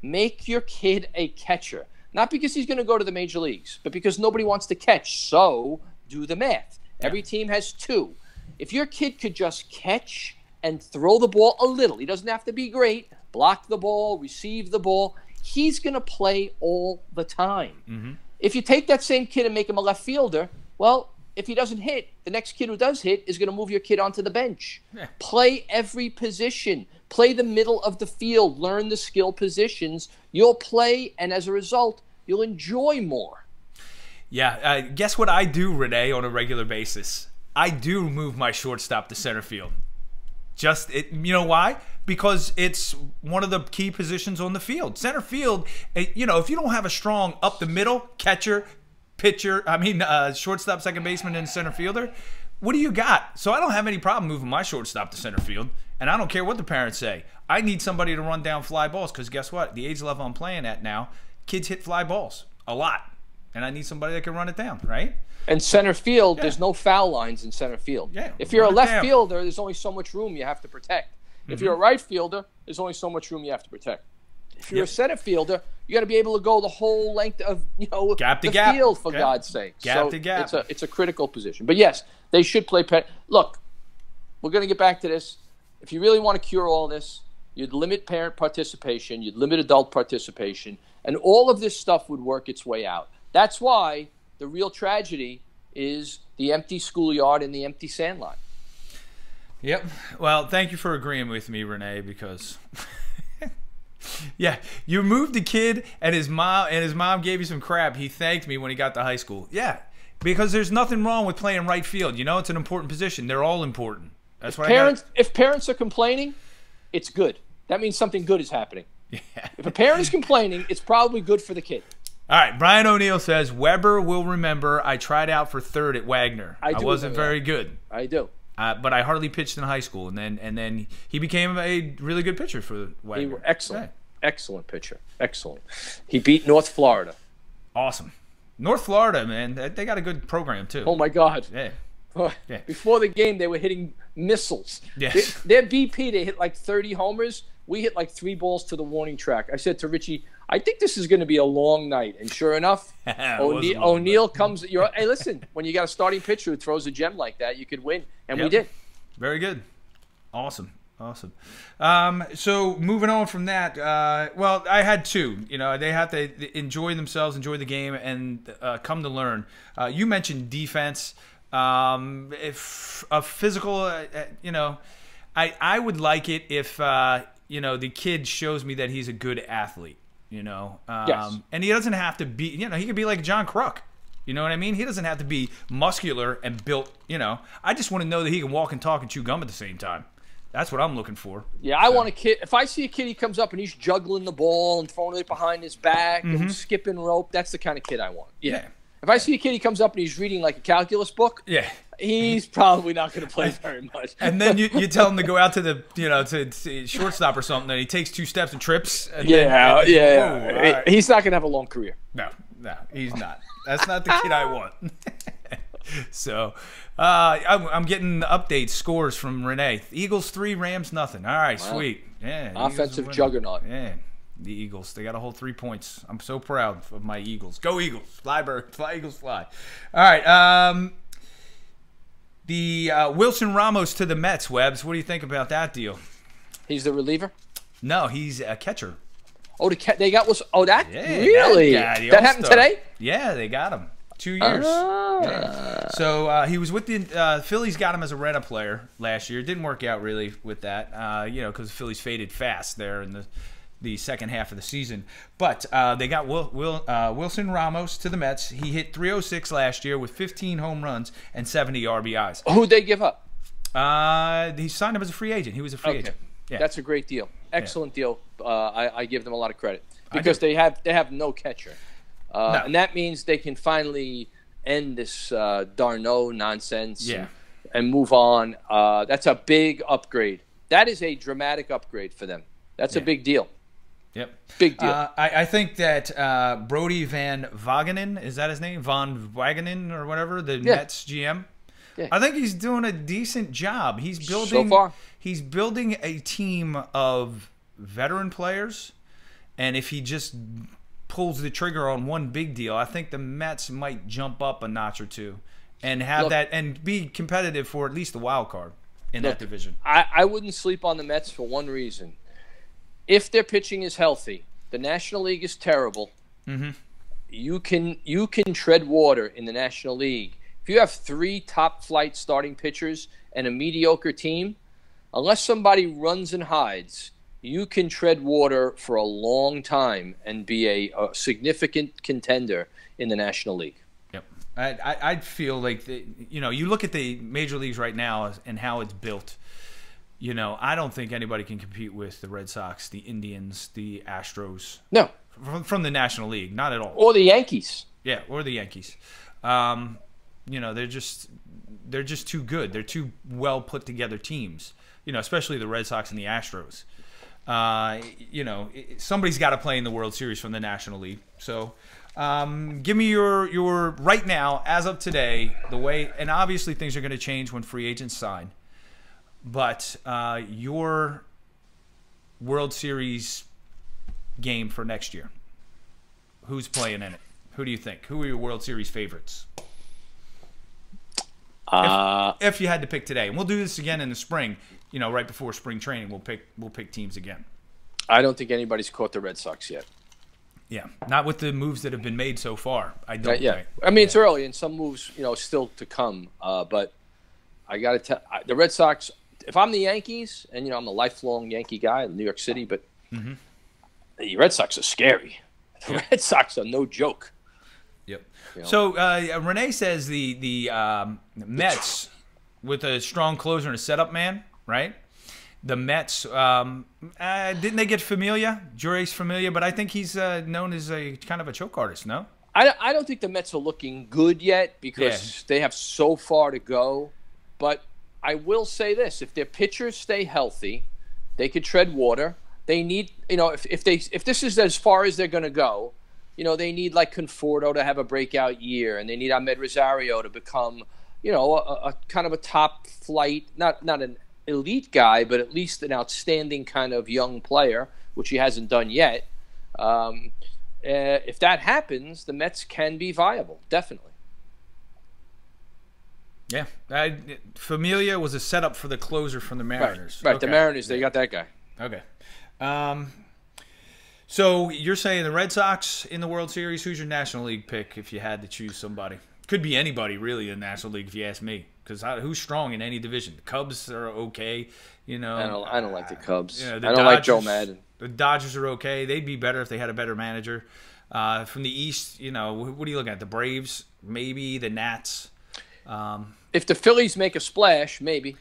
Make your kid a catcher, not because he's going to go to the major leagues, but because nobody wants to catch. So do the math. Every team has 2. If your kid could just catch and throw the ball a little, he doesn't have to be great, block the ball, receive the ball, he's going to play all the time. Mm-hmm. If you take that same kid and make him a left fielder, well, if he doesn't hit, the next kid who does hit is going to move your kid onto the bench. Yeah. Play every position. Play the middle of the field. Learn the skill positions. You'll play, and as a result, you'll enjoy more. Yeah, guess what I do, Renee, on a regular basis? I do move my shortstop to center field. You know why? Because it's one of the key positions on the field. Center field, if you don't have a strong up the middle catcher, pitcher, shortstop, second baseman, and center fielder, what do you got? So I don't have any problem moving my shortstop to center field, and I don't care what the parents say. I need somebody to run down fly balls because guess what? The age level I'm playing at now, kids hit fly balls a lot, and I need somebody that can run it down, right? And center field, there's no foul lines in center field. Yeah, if you're a left fielder, there's only so much room you have to protect. If you're a right fielder, there's only so much room you have to protect. If you're a center fielder, you got to be able to go the whole length of gap to the gap. field, for God's sake. Gap to gap. It's a critical position. But yes, they should play. Look, we're going to get back to this. If you really want to cure all this, you'd limit parent participation, you'd limit adult participation, and all of this stuff would work its way out. That's why the real tragedy is the empty schoolyard and the empty sandlot. Yep. Well, thank you for agreeing with me, Renee, because Yeah, you moved the kid, and his mom gave you some crap. He thanked me when he got to high school. Yeah, because there's nothing wrong with playing right field. You know, it's an important position. They're all important. That's what If parents are complaining, it's good. That means something good is happening. Yeah. If a parent is complaining, it's probably good for the kid. All right, Brian O'Neill says, Weber will remember I tried out for third at Wagner. I wasn't very good. I do. But I hardly pitched in high school, and then he became a really good pitcher for Wagner. Excellent. Yeah. Excellent pitcher. Excellent. He beat North Florida. Awesome. North Florida, man, they got a good program, too. Oh, my God. Yeah. Yeah. Before the game, they were hitting missiles. Yes. Their BP, they hit like 30 homers. We hit like 3 balls to the warning track. I said to Richie, I think this is going to be a long night. And sure enough, O'Neill comes. Hey, listen, when you got a starting pitcher who throws a gem like that, you could win. And we did. Very good. Awesome. So moving on from that, well, I had two. You know, they have to enjoy themselves, enjoy the game, and come to learn. You mentioned defense. If a physical, you know, I would like it if you know, the kid shows me that he's a good athlete. You know, yes. And he doesn't have to be. You know, he could be like John Kruk. You know what I mean? He doesn't have to be muscular and built. You know, I just want to know that he can walk and talk and chew gum at the same time. That's what I'm looking for. Yeah, I want a kid. If I see a kid, he comes up and he's juggling the ball and throwing it behind his back and skipping rope. That's the kind of kid I want. Yeah. If I see a kid, he comes up and he's reading like a calculus book. Yeah. He's probably not going to play very much. And then you tell him to go out to the to shortstop or something, and he takes 2 steps and trips. And yeah. He's not going to have a long career. No, he's not. That's not the kid I want. So, I'm getting updates, scores from Renee. Eagles 3, Rams nothing. All right, wow. Sweet. Yeah. Offensive juggernaut. Yeah. The Eagles. They got a whole 3 points. I'm so proud of my Eagles. Go Eagles. Fly, bird. Fly, Eagles, fly. All right. The Wilson Ramos to the Mets, Webbs. What do you think about that deal? He's the reliever? No, he's a catcher. Oh, they got Wilson. Oh, that? Really? That happened today? Yeah, they got him. 2 years. Yeah. So he was with the Phillies. Got him as a rent-a player last year. Didn't work out really with that, you know, because the Phillies faded fast there in the second half of the season. But they got Wilson Ramos to the Mets. He hit .306 last year with 15 home runs and 70 RBIs. Who'd they give up? He signed him as a free agent. He was a free agent. Yeah. That's a great deal. Excellent deal. I give them a lot of credit because they have no catcher. No. And that means they can finally end this d'Arnaud nonsense and move on. That's a big upgrade. That is a dramatic upgrade for them. That's a big deal. Yep. Big deal. I think that Brody Van Wagenen, is that his name? Von Wagenen or whatever, the Mets GM? Yeah. I think he's doing a decent job. He's building a team of veteran players, and if he just pulls the trigger on one big deal, I think the Mets might jump up a notch or two and have that and be competitive for at least the wild card in that division. I wouldn't sleep on the Mets for one reason. If their pitching is healthy, the National League is terrible. Mm-hmm. You can tread water in the National League. If you have 3 top-flight starting pitchers and a mediocre team, unless somebody runs and hides, you can tread water for a long time and be a significant contender in the National League. Yep. I feel like, you look at the major leagues right now and how it's built. You know, I don't think anybody can compete with the Red Sox, the Indians, the Astros. No. From the National League, not at all. Or the Yankees. Yeah, or the Yankees. You know, they're just too good. They're too well put together teams. You know, especially the Red Sox and the Astros. You know, somebody's got to play in the World Series from the National League. So, give me your right now, as of today, the way, and obviously things are going to change when free agents sign. But your World Series game for next year, who's playing in it? Who do you think? Who are your World Series favorites? If you had to pick today, and we'll do this again in the spring. You know, right before spring training, we'll pick teams again. I don't think anybody's caught the Red Sox yet. Yeah, not with the moves that have been made so far. I don't. Think. I mean, it's early, and some moves, still to come. But I got to tell the Red Sox. If I'm the Yankees, and I'm a lifelong Yankee guy in New York City, but the Red Sox are scary. The Red Sox are no joke. Yep. You know? So Renee says the Mets with a strong closer and a setup man, right? The Mets didn't they get Familia, Joris Familia? But I think he's known as a kind of a choke artist. No. I don't think the Mets are looking good yet because they have so far to go. But I will say this: if their pitchers stay healthy, they could tread water. They need, if this is as far as they're going to go, they need like Conforto to have a breakout year, and they need Ahmed Rosario to become, a kind of a top flight, not an elite guy, but at least an outstanding kind of young player, which he hasn't done yet. If that happens, the Mets can be viable, definitely. Yeah, Familia was a setup for the closer from the Mariners. Right. Okay. The Mariners, they got that guy. Okay. So you're saying the Red Sox in the World Series? Who's your National League pick if you had to choose somebody? Could be anybody really in the National League if you ask me. Because who's strong in any division? The Cubs are okay. I don't like the Cubs. I don't Dodgers, like Joe Madden. The Dodgers are okay. They'd be better if they had a better manager. From the East, what are you looking at? The Braves, maybe the Nats. If the Phillies make a splash, maybe.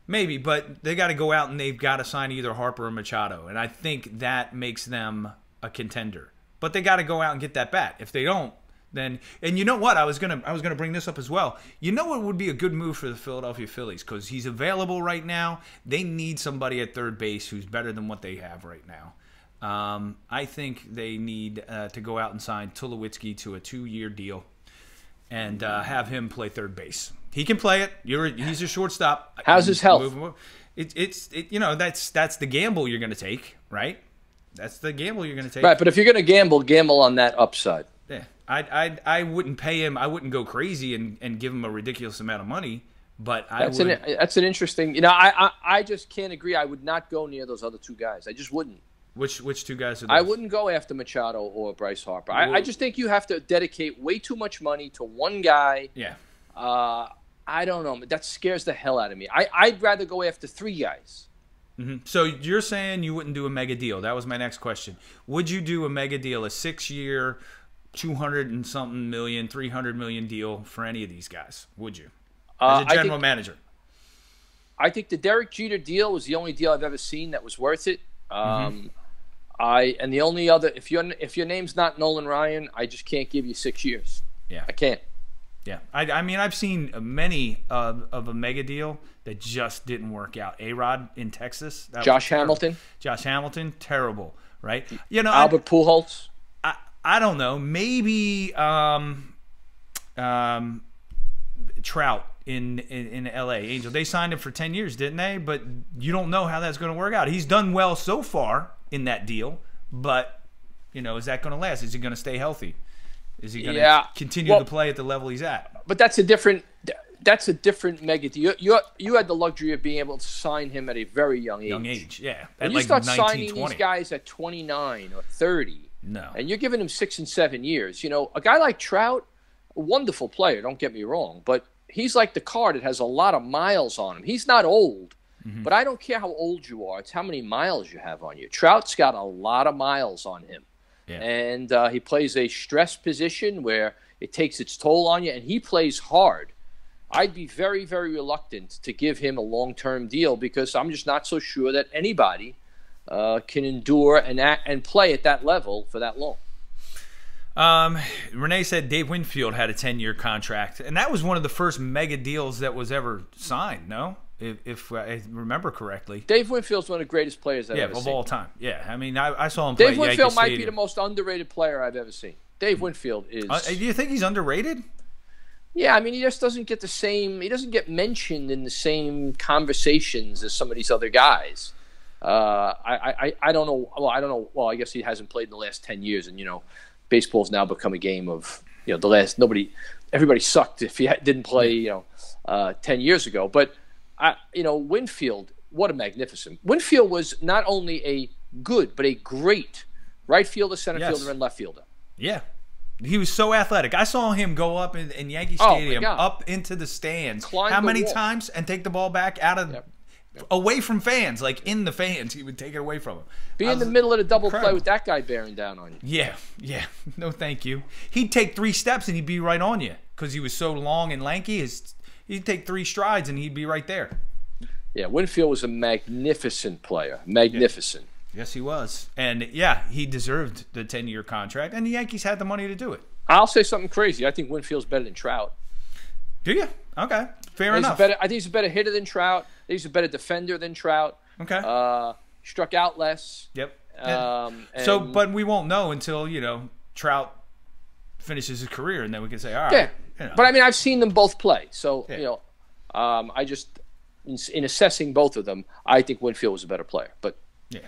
Maybe, but they got to go out and they've got to sign either Harper or Machado, and I think that makes them a contender. But they got to go out and get that bat. If they don't, then and you know what? I was gonna bring this up as well. You know what would be a good move for the Philadelphia Phillies because he's available right now. They need somebody at third base who's better than what they have right now. I think they need to go out and sign Tulowitzki to a 2-year deal and have him play third base. He can play it. He's a shortstop. How's his health? That's the gamble you're going to take, right? That's the gamble you're going to take. Right, but if you're going to gamble on that upside. Yeah, I wouldn't pay him. I wouldn't go crazy and give him a ridiculous amount of money. But that's an interesting. I just can't agree. I would not go near those other two guys. I just wouldn't. Which two guys are those? I wouldn't go after Machado or Bryce Harper. I just think you have to dedicate way too much money to one guy. Yeah. I don't know. That scares the hell out of me. I'd rather go after 3 guys. Mm-hmm. So you're saying you wouldn't do a mega deal. That was my next question. Would you do a mega deal, a 6-year, 200 and something million, 300 million deal for any of these guys? Would you? As a general manager. I think the Derek Jeter deal was the only deal I've ever seen that was worth it. And the only other, if your name's not Nolan Ryan, I just can't give you 6 years. Yeah, I can't. Yeah, I mean, I've seen many of a mega deal that just didn't work out. A-Rod in Texas. Josh Hamilton. Josh Hamilton, terrible, right? Albert Pujols. I don't know. Maybe Trout in L.A. Angel. They signed him for 10 years, didn't they? But you don't know how that's going to work out. He's done well so far in that deal, but is that going to last? Is he going to stay healthy? Is he going to continue to play at the level he's at? But that's a different mega deal. You had the luxury of being able to sign him at a very young age. Yeah. When you start signing these guys at 29 or 30, no, and you're giving him 6 and 7 years. A guy like Trout, a wonderful player. Don't get me wrong, but he's like the car that has a lot of miles on him. He's not old, but I don't care how old you are. It's how many miles you have on you. Trout's got a lot of miles on him. Yeah. And he plays a stress position where it takes its toll on you, and he plays hard. I'd be very, very reluctant to give him a long-term deal because I'm just not so sure that anybody can endure and play at that level for that long. Renee said Dave Winfield had a 10-year contract, and that was one of the first mega deals that was ever signed, no? If I remember correctly. Dave Winfield's one of the greatest players I've ever seen. Yeah, of all time. Yeah, I mean, I saw him play Dave Winfield might be the most underrated player I've ever seen. Dave Winfield is... do you think he's underrated? Yeah, I mean, he just doesn't get he doesn't get mentioned in the same conversations as some of these other guys. I don't know. Well, I don't know. Well, I guess he hasn't played in the last 10 years, and, baseball's now become a game of, everybody sucked if he didn't play, 10 years ago. But, Winfield, what a magnificent. Winfield was not only a good, but a great right fielder, center fielder, and left fielder. Yeah. He was so athletic. I saw him go up in Yankee Stadium, up into the stands. Climb how many wall. times? And take the ball back out of away from fans, like in the fans. He would take it away from him. Be in the middle of the double incredible. play with that guy bearing down on you. Yeah. No, thank you. He'd take 3 steps and he'd be right on you because he was so long and lanky. He'd take 3 strides and he'd be right there. Yeah, Winfield was a magnificent player. Magnificent. Yes, he was. And, yeah, he deserved the 10-year contract, and the Yankees had the money to do it. I'll say something crazy. I think Winfield's better than Trout. Do you? Okay. Fair enough. I think he's a better hitter than Trout. I think he's a better defender than Trout. Okay. Struck out less. Yep. But we won't know until, Trout finishes his career, and then we can say, all right. Yeah. But, I mean, I've seen them both play. So, I just, in assessing both of them, I think Winfield was a better player. But yeah.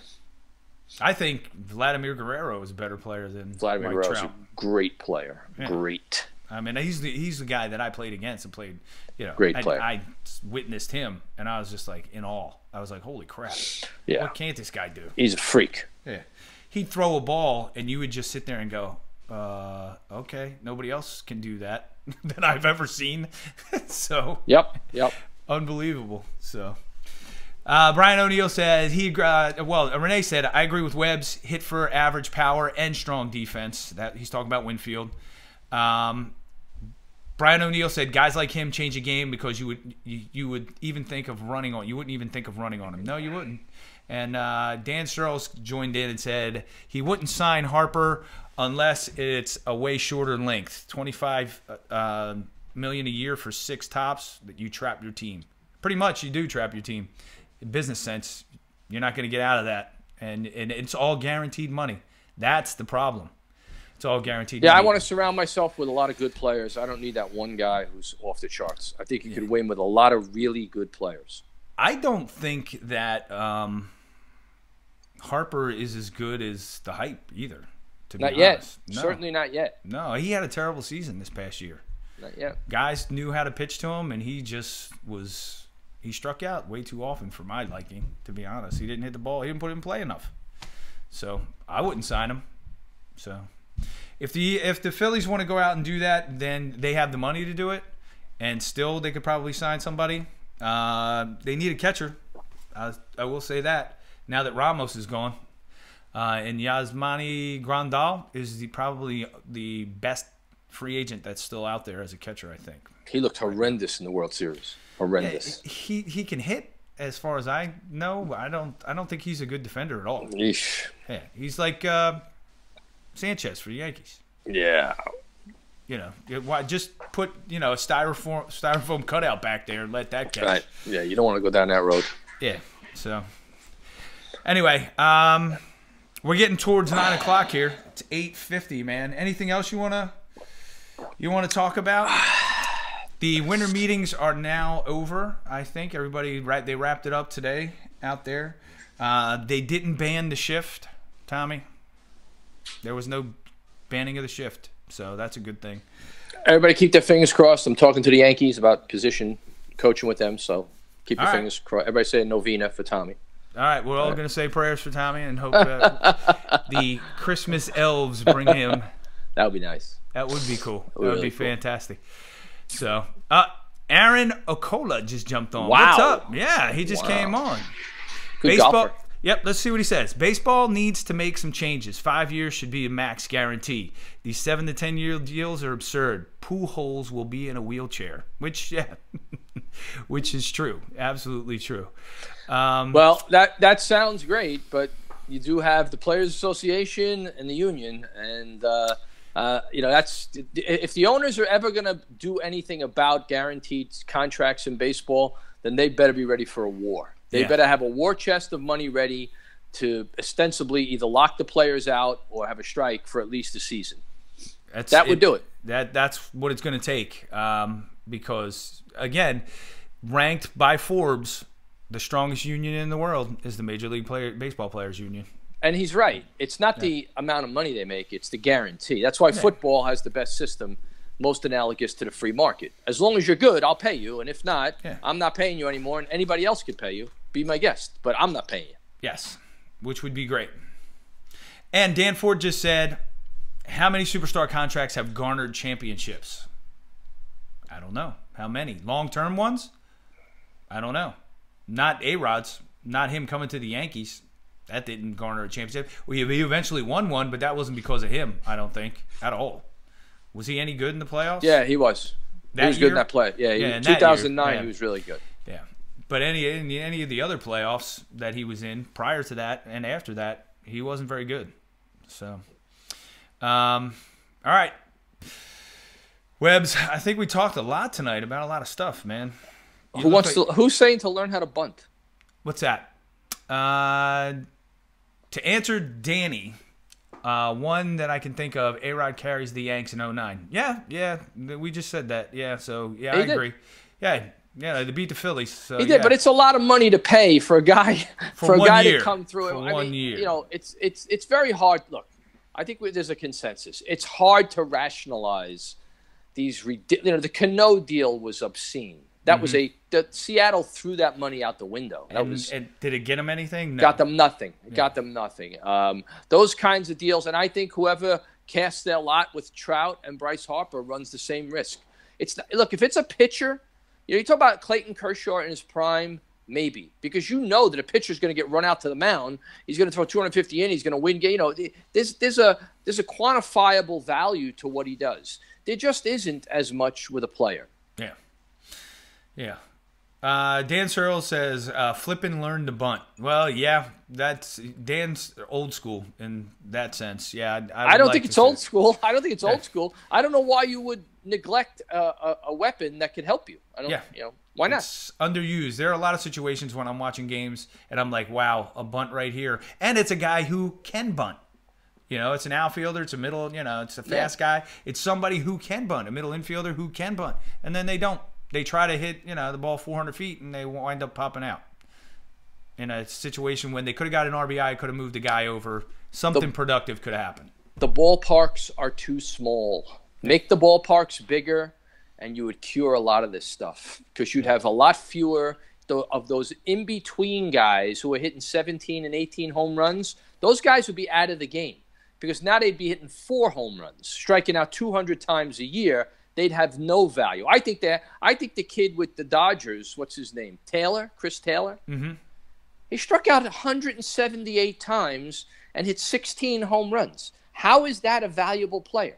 I think Vladimir Guerrero is a better player than Vladimir Mike Guerrero's Trout. a great player. Yeah. Great. I mean, he's the guy that I played against and played, great player. I witnessed him, and I was just like in awe. I was like, holy crap. Yeah. What can't this guy do? He's a freak. Yeah. He'd throw a ball, and you would just sit there and go, okay, nobody else can do that that I've ever seen. So. Yep. Unbelievable. So. Brian O'Neill says Renee said, I agree with Webb's hit for average power and strong defense. That he's talking about Winfield. Brian O'Neill said guys like him change a game because you would even think of running on. You wouldn't even think of running on him. No, you wouldn't. And Dan Searles joined in and said he wouldn't sign Harper unless it's a way shorter length. $25 million a year for 6 tops. That you trap your team. Pretty much, you do trap your team. In business sense, you're not going to get out of that, and it's all guaranteed money. That's the problem. It's all guaranteed. Yeah, money. I want to surround myself with a lot of good players. I don't need that one guy who's off the charts. I think you could win with a lot of really good players. I don't think that Harper is as good as the hype either. To be not honest. Yet. No. Certainly not yet. No, he had a terrible season this past year. Not yet. Guys knew how to pitch to him, and he just was. He struck out way too often for my liking, to be honest. He didn't hit the ball. He didn't put it in play enough. So I wouldn't sign him. So if the Phillies want to go out and do that, then they have the money to do it, and still they could probably sign somebody. They need a catcher. I will say that now that Ramos is gone, and Yasmani Grandal is probably the best free agent that's still out there as a catcher. I think he looked horrendous in the World Series. Horrendous. Yeah, he can hit, as far as I know. I don't think he's a good defender at all. Yeesh. Yeah, he's like Sanchez for the Yankees. Yeah. Just put a styrofoam cutout back there and let that catch. Right. Yeah, you don't want to go down that road. Yeah. So anyway, we're getting towards 9 o'clock here. It's 8:50, man. Anything else you wanna talk about? The winter meetings are now over. I think everybody they wrapped it up today out there. They didn't ban the shift, Tommy. There was no banning of the shift, so that's a good thing. Everybody keep their fingers crossed. I'm talking to the Yankees about position coaching with them, so keep your fingers crossed. Everybody say novena for Tommy. All right, we're all going to say prayers for Tommy and hope the Christmas elves bring him. That would be nice. That would be cool. That would really be cool. fantastic. So, Aaron Okola just jumped on. Wow. What's up? Yeah, he just came on. Good Baseball. golfer. Yep, let's see what he says. Baseball needs to make some changes. 5 years should be a max guarantee. These 7 to 10 year deals are absurd. Pujols will be in a wheelchair, which is true. Absolutely true. Well, that sounds great, but you do have the Players Association and the union, and that's if the owners are ever going to do anything about guaranteed contracts in baseball, then they better be ready for a war. They better have a war chest of money ready to ostensibly either lock the players out or have a strike for at least a season. That would do it. That's what it's going to take because, again, ranked by Forbes, the strongest union in the world is the Major League Baseball Players Union. And he's right. It's not the amount of money they make. It's the guarantee. That's why football has the best system, most analogous to the free market. As long as you're good, I'll pay you. And if not, I'm not paying you anymore, and anybody else could pay you. Be my guest, but I'm not paying you. Yes, which would be great. And Dan Ford just said, how many superstar contracts have garnered championships? I don't know. How many? Long-term ones? I don't know. not A-Rod's, not him coming to the Yankees. That didn't garner a championship. He eventually won one, but that wasn't because of him, I don't think, at all. Was he any good in the playoffs? Yeah, he was. He was good in that play. Yeah, in 2009, he was really good. Yeah. But any of the other playoffs that he was in prior to that and after that, he wasn't very good. So, all right. Webbs, I think we talked a lot tonight about a lot of stuff, man. Who's saying to learn how to bunt? What's that? To answer Danny, one that I can think of, A-Rod carries the Yanks in 09. Yeah, we just said that. Yeah, so, yeah, I agree. Yeah, they beat the Phillies. So, he did, but it's a lot of money to pay for a guy to come through. For 1 year. You know, it's very hard. Look, I think there's a consensus. It's hard to rationalize these ridiculous. The Cano deal was obscene. That was Seattle threw that money out the window. And did it get them anything? No. Got them nothing. Got them nothing. Those kinds of deals, and I think whoever casts their lot with Trout and Bryce Harper runs the same risk. Look, if it's a pitcher, you talk about Clayton Kershaw in his prime, maybe, because you know that a pitcher is going to get run out to the mound. He's going to throw 250 in. He's going to win. You know, there's a quantifiable value to what he does. There just isn't as much with a player. Yeah. Dan Searle says, flip and learn to bunt. Well, yeah, that's Dan's old school in that sense. Yeah, I don't think it's old school. I don't think it's old school. I don't know why you would neglect a weapon that could help you. Why not? It's underused. There are a lot of situations when I'm watching games and I'm like, wow, a bunt right here. And it's a guy who can bunt. It's an outfielder. It's a middle, it's a fast guy. It's somebody who can bunt, a middle infielder who can bunt. And then they don't. They try to hit, the ball 400 feet, and they wind up popping out. In a situation when they could have got an RBI, could have moved the guy over, something productive could have happened. The ballparks are too small. Make the ballparks bigger, and you would cure a lot of this stuff. Because you'd have a lot fewer of those in-between guys who are hitting 17 and 18 home runs. Those guys would be out of the game. Because now they'd be hitting 4 home runs, striking out 200 times a year. They'd have no value. I think the kid with the Dodgers, what's his name? Chris Taylor? Mm-hmm. He struck out 178 times and hit 16 home runs. How is that a valuable player?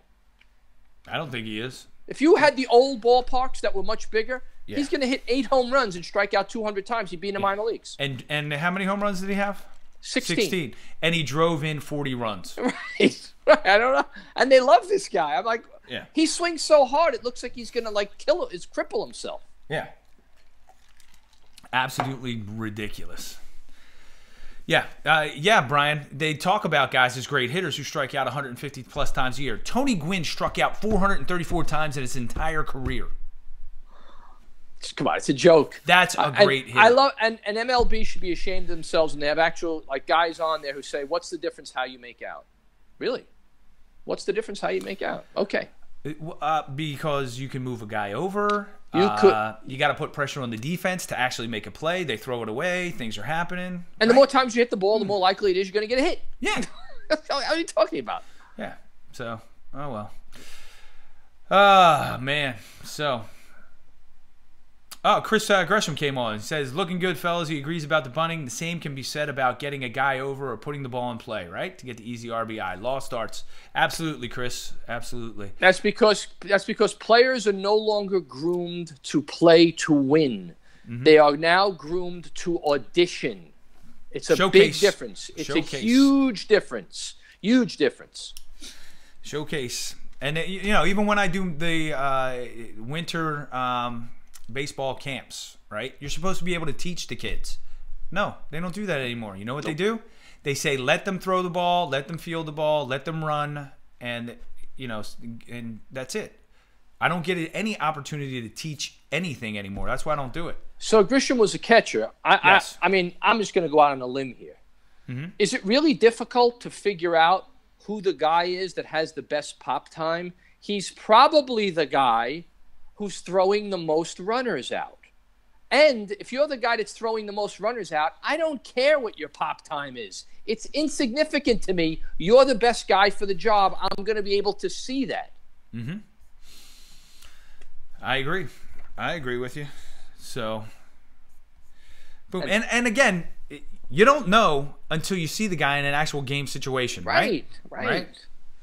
I don't think he is. If you had the old ballparks that were much bigger, he's going to hit 8 home runs and strike out 200 times. He'd be in the minor leagues. And how many home runs did he have? 16. And he drove in 40 runs. Right. I don't know. And they love this guy. I'm like, he swings so hard, it looks like he's going to cripple himself. Yeah. Absolutely ridiculous. Yeah. Brian, they talk about guys as great hitters who strike out 150 plus times a year. Tony Gwynn struck out 434 times in his entire career. Come on, it's a joke. That's a great hit. I love and MLB should be ashamed of themselves when they have actual guys on there who say, "What's the difference how you make out?" Really? What's the difference how you make out? Okay. Because you can move a guy over. You got to put pressure on the defense to actually make a play. They throw it away. Things are happening. And the more times you hit the ball, the more likely it is you're going to get a hit. Yeah. What are you talking about? Yeah. So, oh well. Man. So. Oh, Chris Gresham came on. He says, looking good, fellas. He agrees about the bunting. The same can be said about getting a guy over or putting the ball in play, right? To get the easy RBI. Law starts. Absolutely, Chris. Absolutely. That's because players are no longer groomed to play to win. Mm-hmm. They are now groomed to audition. It's a big difference. It's a huge difference. Huge difference. Showcase. And, even when I do the winter baseball camps, right? You're supposed to be able to teach the kids. No, they don't do that anymore. You know what they do? They say, let them throw the ball, let them field the ball, let them run, and that's it. I don't get any opportunity to teach anything anymore. That's why I don't do it. So Grisham was a catcher. Yes. I mean, I'm just going to go out on a limb here. Mm-hmm. Is it really difficult to figure out who the guy is that has the best pop time? He's probably the guy who's throwing the most runners out. And if you're the guy that's throwing the most runners out, I don't care what your pop time is. It's insignificant to me. You're the best guy for the job. I'm going to be able to see that. Mm-hmm. I agree with you. So, Boom. And again, you don't know until you see the guy in an actual game situation, right? Right.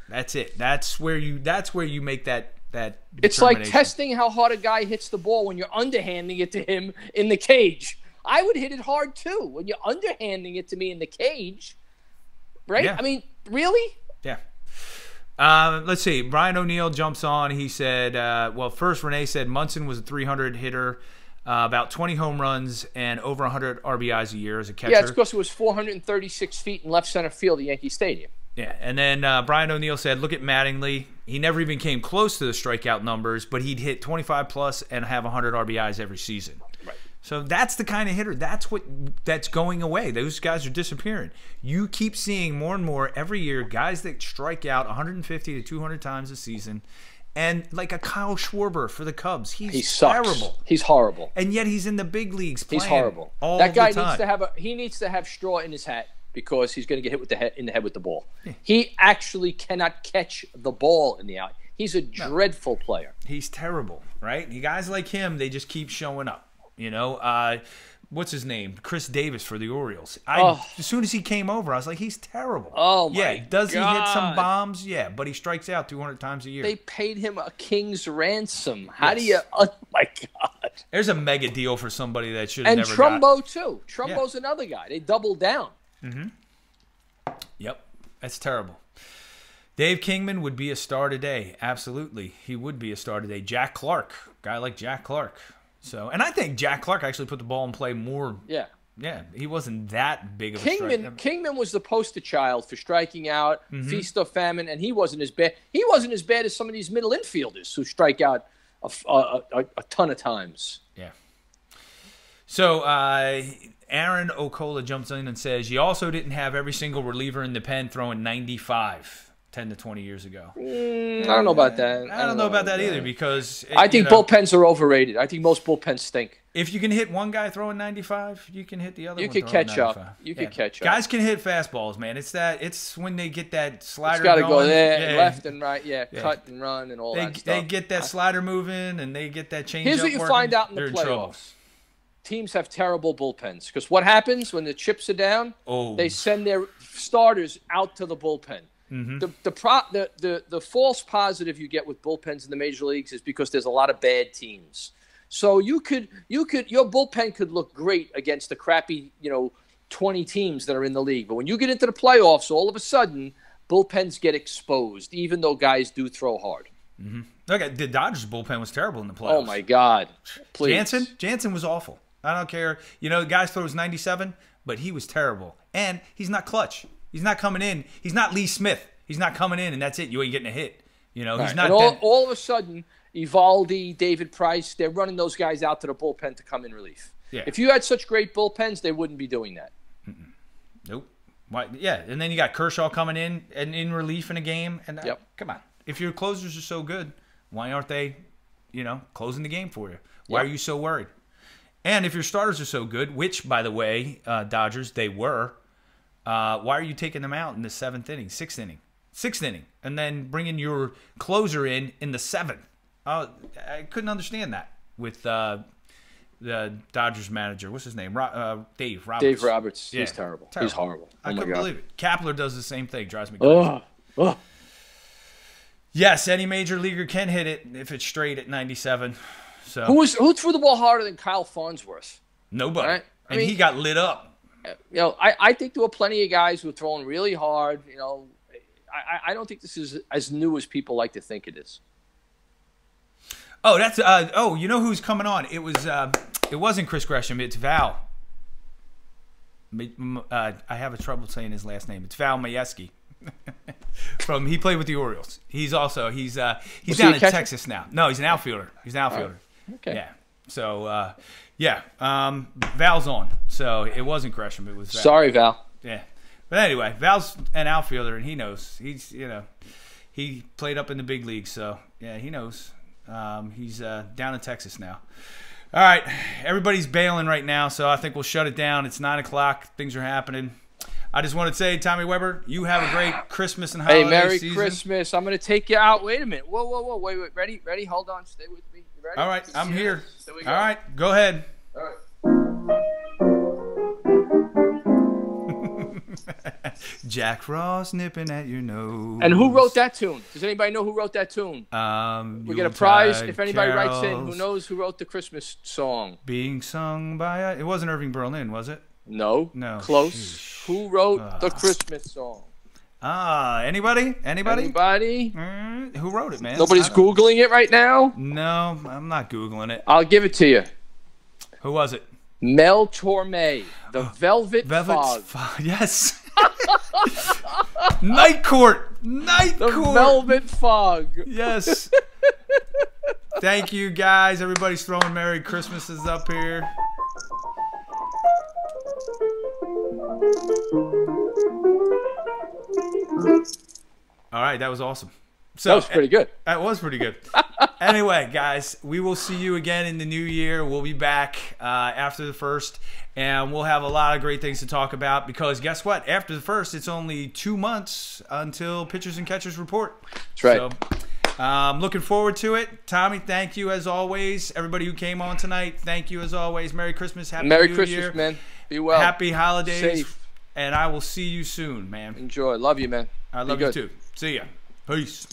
That's it. That's where you make that It's like testing how hard a guy hits the ball when you're underhanding it to him in the cage. I would hit it hard too when you're underhanding it to me in the cage, right? Yeah. I mean, really? Yeah. Let's see. Brian O'Neill jumps on. He said, well, first Renee said Munson was a 300 hitter, about 20 home runs and over 100 RBIs a year as a catcher. Yeah, it's because it was 436 feet in left center field at Yankee Stadium. Yeah, and then Brian O'Neill said, look at Mattingly. He never even came close to the strikeout numbers, but he'd hit 25 plus and have 100 RBIs every season. Right. So that's the kind of hitter. That's going away. Those guys are disappearing. You keep seeing more and more every year guys that strike out 150 to 200 times a season. And like a Kyle Schwarber for the Cubs, he sucks. Terrible. He's horrible. And yet he's in the big leagues playing. He's horrible. All that guy the time. needs to have straw in his hat because he's going to get hit in the head with the ball. Yeah. He actually cannot catch the ball in the eye. He's a dreadful player. He's terrible, right? You guys like him, they just keep showing up. You know, what's his name? Chris Davis for the Orioles. As soon as he came over, I was like, he's terrible. Oh, my God. Does he hit some bombs? Yeah, but he strikes out 200 times a year. They paid him a king's ransom. How do you – oh, my God. There's a mega deal for somebody that should have never got – And Trumbo, too. Trumbo's another guy. They doubled down. Mm-hmm. Yep. That's terrible. Dave Kingman would be a star today. Absolutely. He would be a star today. Jack Clark. Guy like Jack Clark. So, and I think Jack Clark actually put the ball in play more. Yeah. Yeah, he wasn't that big of a striker. Kingman was the poster child for striking out, feast or famine, and he wasn't as bad. He wasn't as bad as some of these middle infielders who strike out a ton of times. Yeah. So, Aaron Okola jumps in and says, you also didn't have every single reliever in the pen throwing 95 10 to 20 years ago. I don't know about that. I don't know about that either because... I think bullpens are overrated. I think most bullpens stink. If you can hit one guy throwing 95, you can hit the other one throwing 95. You can catch up. You can catch up. Guys can hit fastballs, man. It's when they get that slider it's gotta going. Go there, left and right, cut and run and all that stuff. They get that slider moving and they get that change Here's up what you working. find out in the playoffs. Teams have terrible bullpens because what happens when the chips are down? They send their starters out to the bullpen. Mm-hmm. The false positive you get with bullpens in the major leagues is because there's a lot of bad teams. So your bullpen could look great against the crappy 20 teams that are in the league, but when you get into the playoffs, all of a sudden bullpens get exposed, even though guys do throw hard. Mm-hmm. Okay, the Dodgers bullpen was terrible in the playoffs. Oh my God! Please. Jansen was awful. I don't care. The guy throws 97, but he was terrible, and he's not clutch. He's not coming in. He's not Lee Smith. He's not coming in, and that's it. You ain't getting a hit. He's not. And all of a sudden, Evaldi, David Price, they're running those guys out to the bullpen to come in relief. Yeah. If you had such great bullpens, they wouldn't be doing that. Mm-mm. Nope. Why? Yeah, and then you got Kershaw coming in and in relief in a game. And come on, if your closers are so good, why aren't they, closing the game for you? Why are you so worried? And if your starters are so good, which, by the way, Dodgers, they were, why are you taking them out in the sixth inning, and then bringing your closer in the seventh? I couldn't understand that with the Dodgers manager. What's his name? Dave Roberts. Dave Roberts. Yeah. He's terrible. He's horrible. I couldn't believe it. Kapler does the same thing. Drives me crazy. Yes, any major leaguer can hit it if it's straight at 97. So who threw the ball harder than Kyle Farnsworth? Nobody. Right? And he got lit up. I think there were plenty of guys who were throwing really hard. I don't think this is as new as people like to think it is. Oh, that's you know who's coming on? It wasn't Chris Gresham. It's Val. I have a trouble saying his last name. It's Val Majewski. He played with the Orioles. He's down in Texas now. No, he's an outfielder. Okay. Yeah. So Val's on. So it wasn't Gresham. It was Val. Sorry, Val. Yeah. But anyway, Val's an outfielder, and he knows. He played up in the big leagues, so yeah, he knows. He's down in Texas now. All right, everybody's bailing right now, so I think we'll shut it down. It's 9 o'clock. Things are happening. I just want to say, Tommy Weber, you have a great Christmas and holiday season. Hey, Merry Christmas. I'm going to take you out. Wait a minute. Whoa. Wait. Ready? Hold on. Stay with me. You ready? All right, I'm here. All right, go ahead. All right. Jack Frost nipping at your nose. And who wrote that tune? Does anybody know who wrote that tune? We get a prize if anybody writes in. Who knows who wrote the Christmas song? Being sung by... It wasn't Irving Berlin, was it? No. Close. Sheesh. Who wrote the Christmas song? Anybody? Who wrote it, man? Nobody's Googling it right now? No, I'm not Googling it. I'll give it to you. Who was it? Mel Torme, The Velvet Fog. Yes. Night Court. The Velvet Fog. Yes. Thank you, guys. Everybody's throwing Merry Christmases up here. All right, that was awesome. So that was pretty good. That was pretty good. Anyway, guys, we will see you again in the new year. We'll be back after the 1st, and we'll have a lot of great things to talk about because guess what? After the 1st, it's only 2 months until Pitchers and Catchers report. That's right. So, looking forward to it. Tommy, thank you as always. Everybody who came on tonight, thank you as always. Merry Christmas. Happy Merry New Christmas, Year. man. Be well. Happy holidays. Safe. And I will see you soon, man. Enjoy. Love you, man. I love you too. See ya. Peace.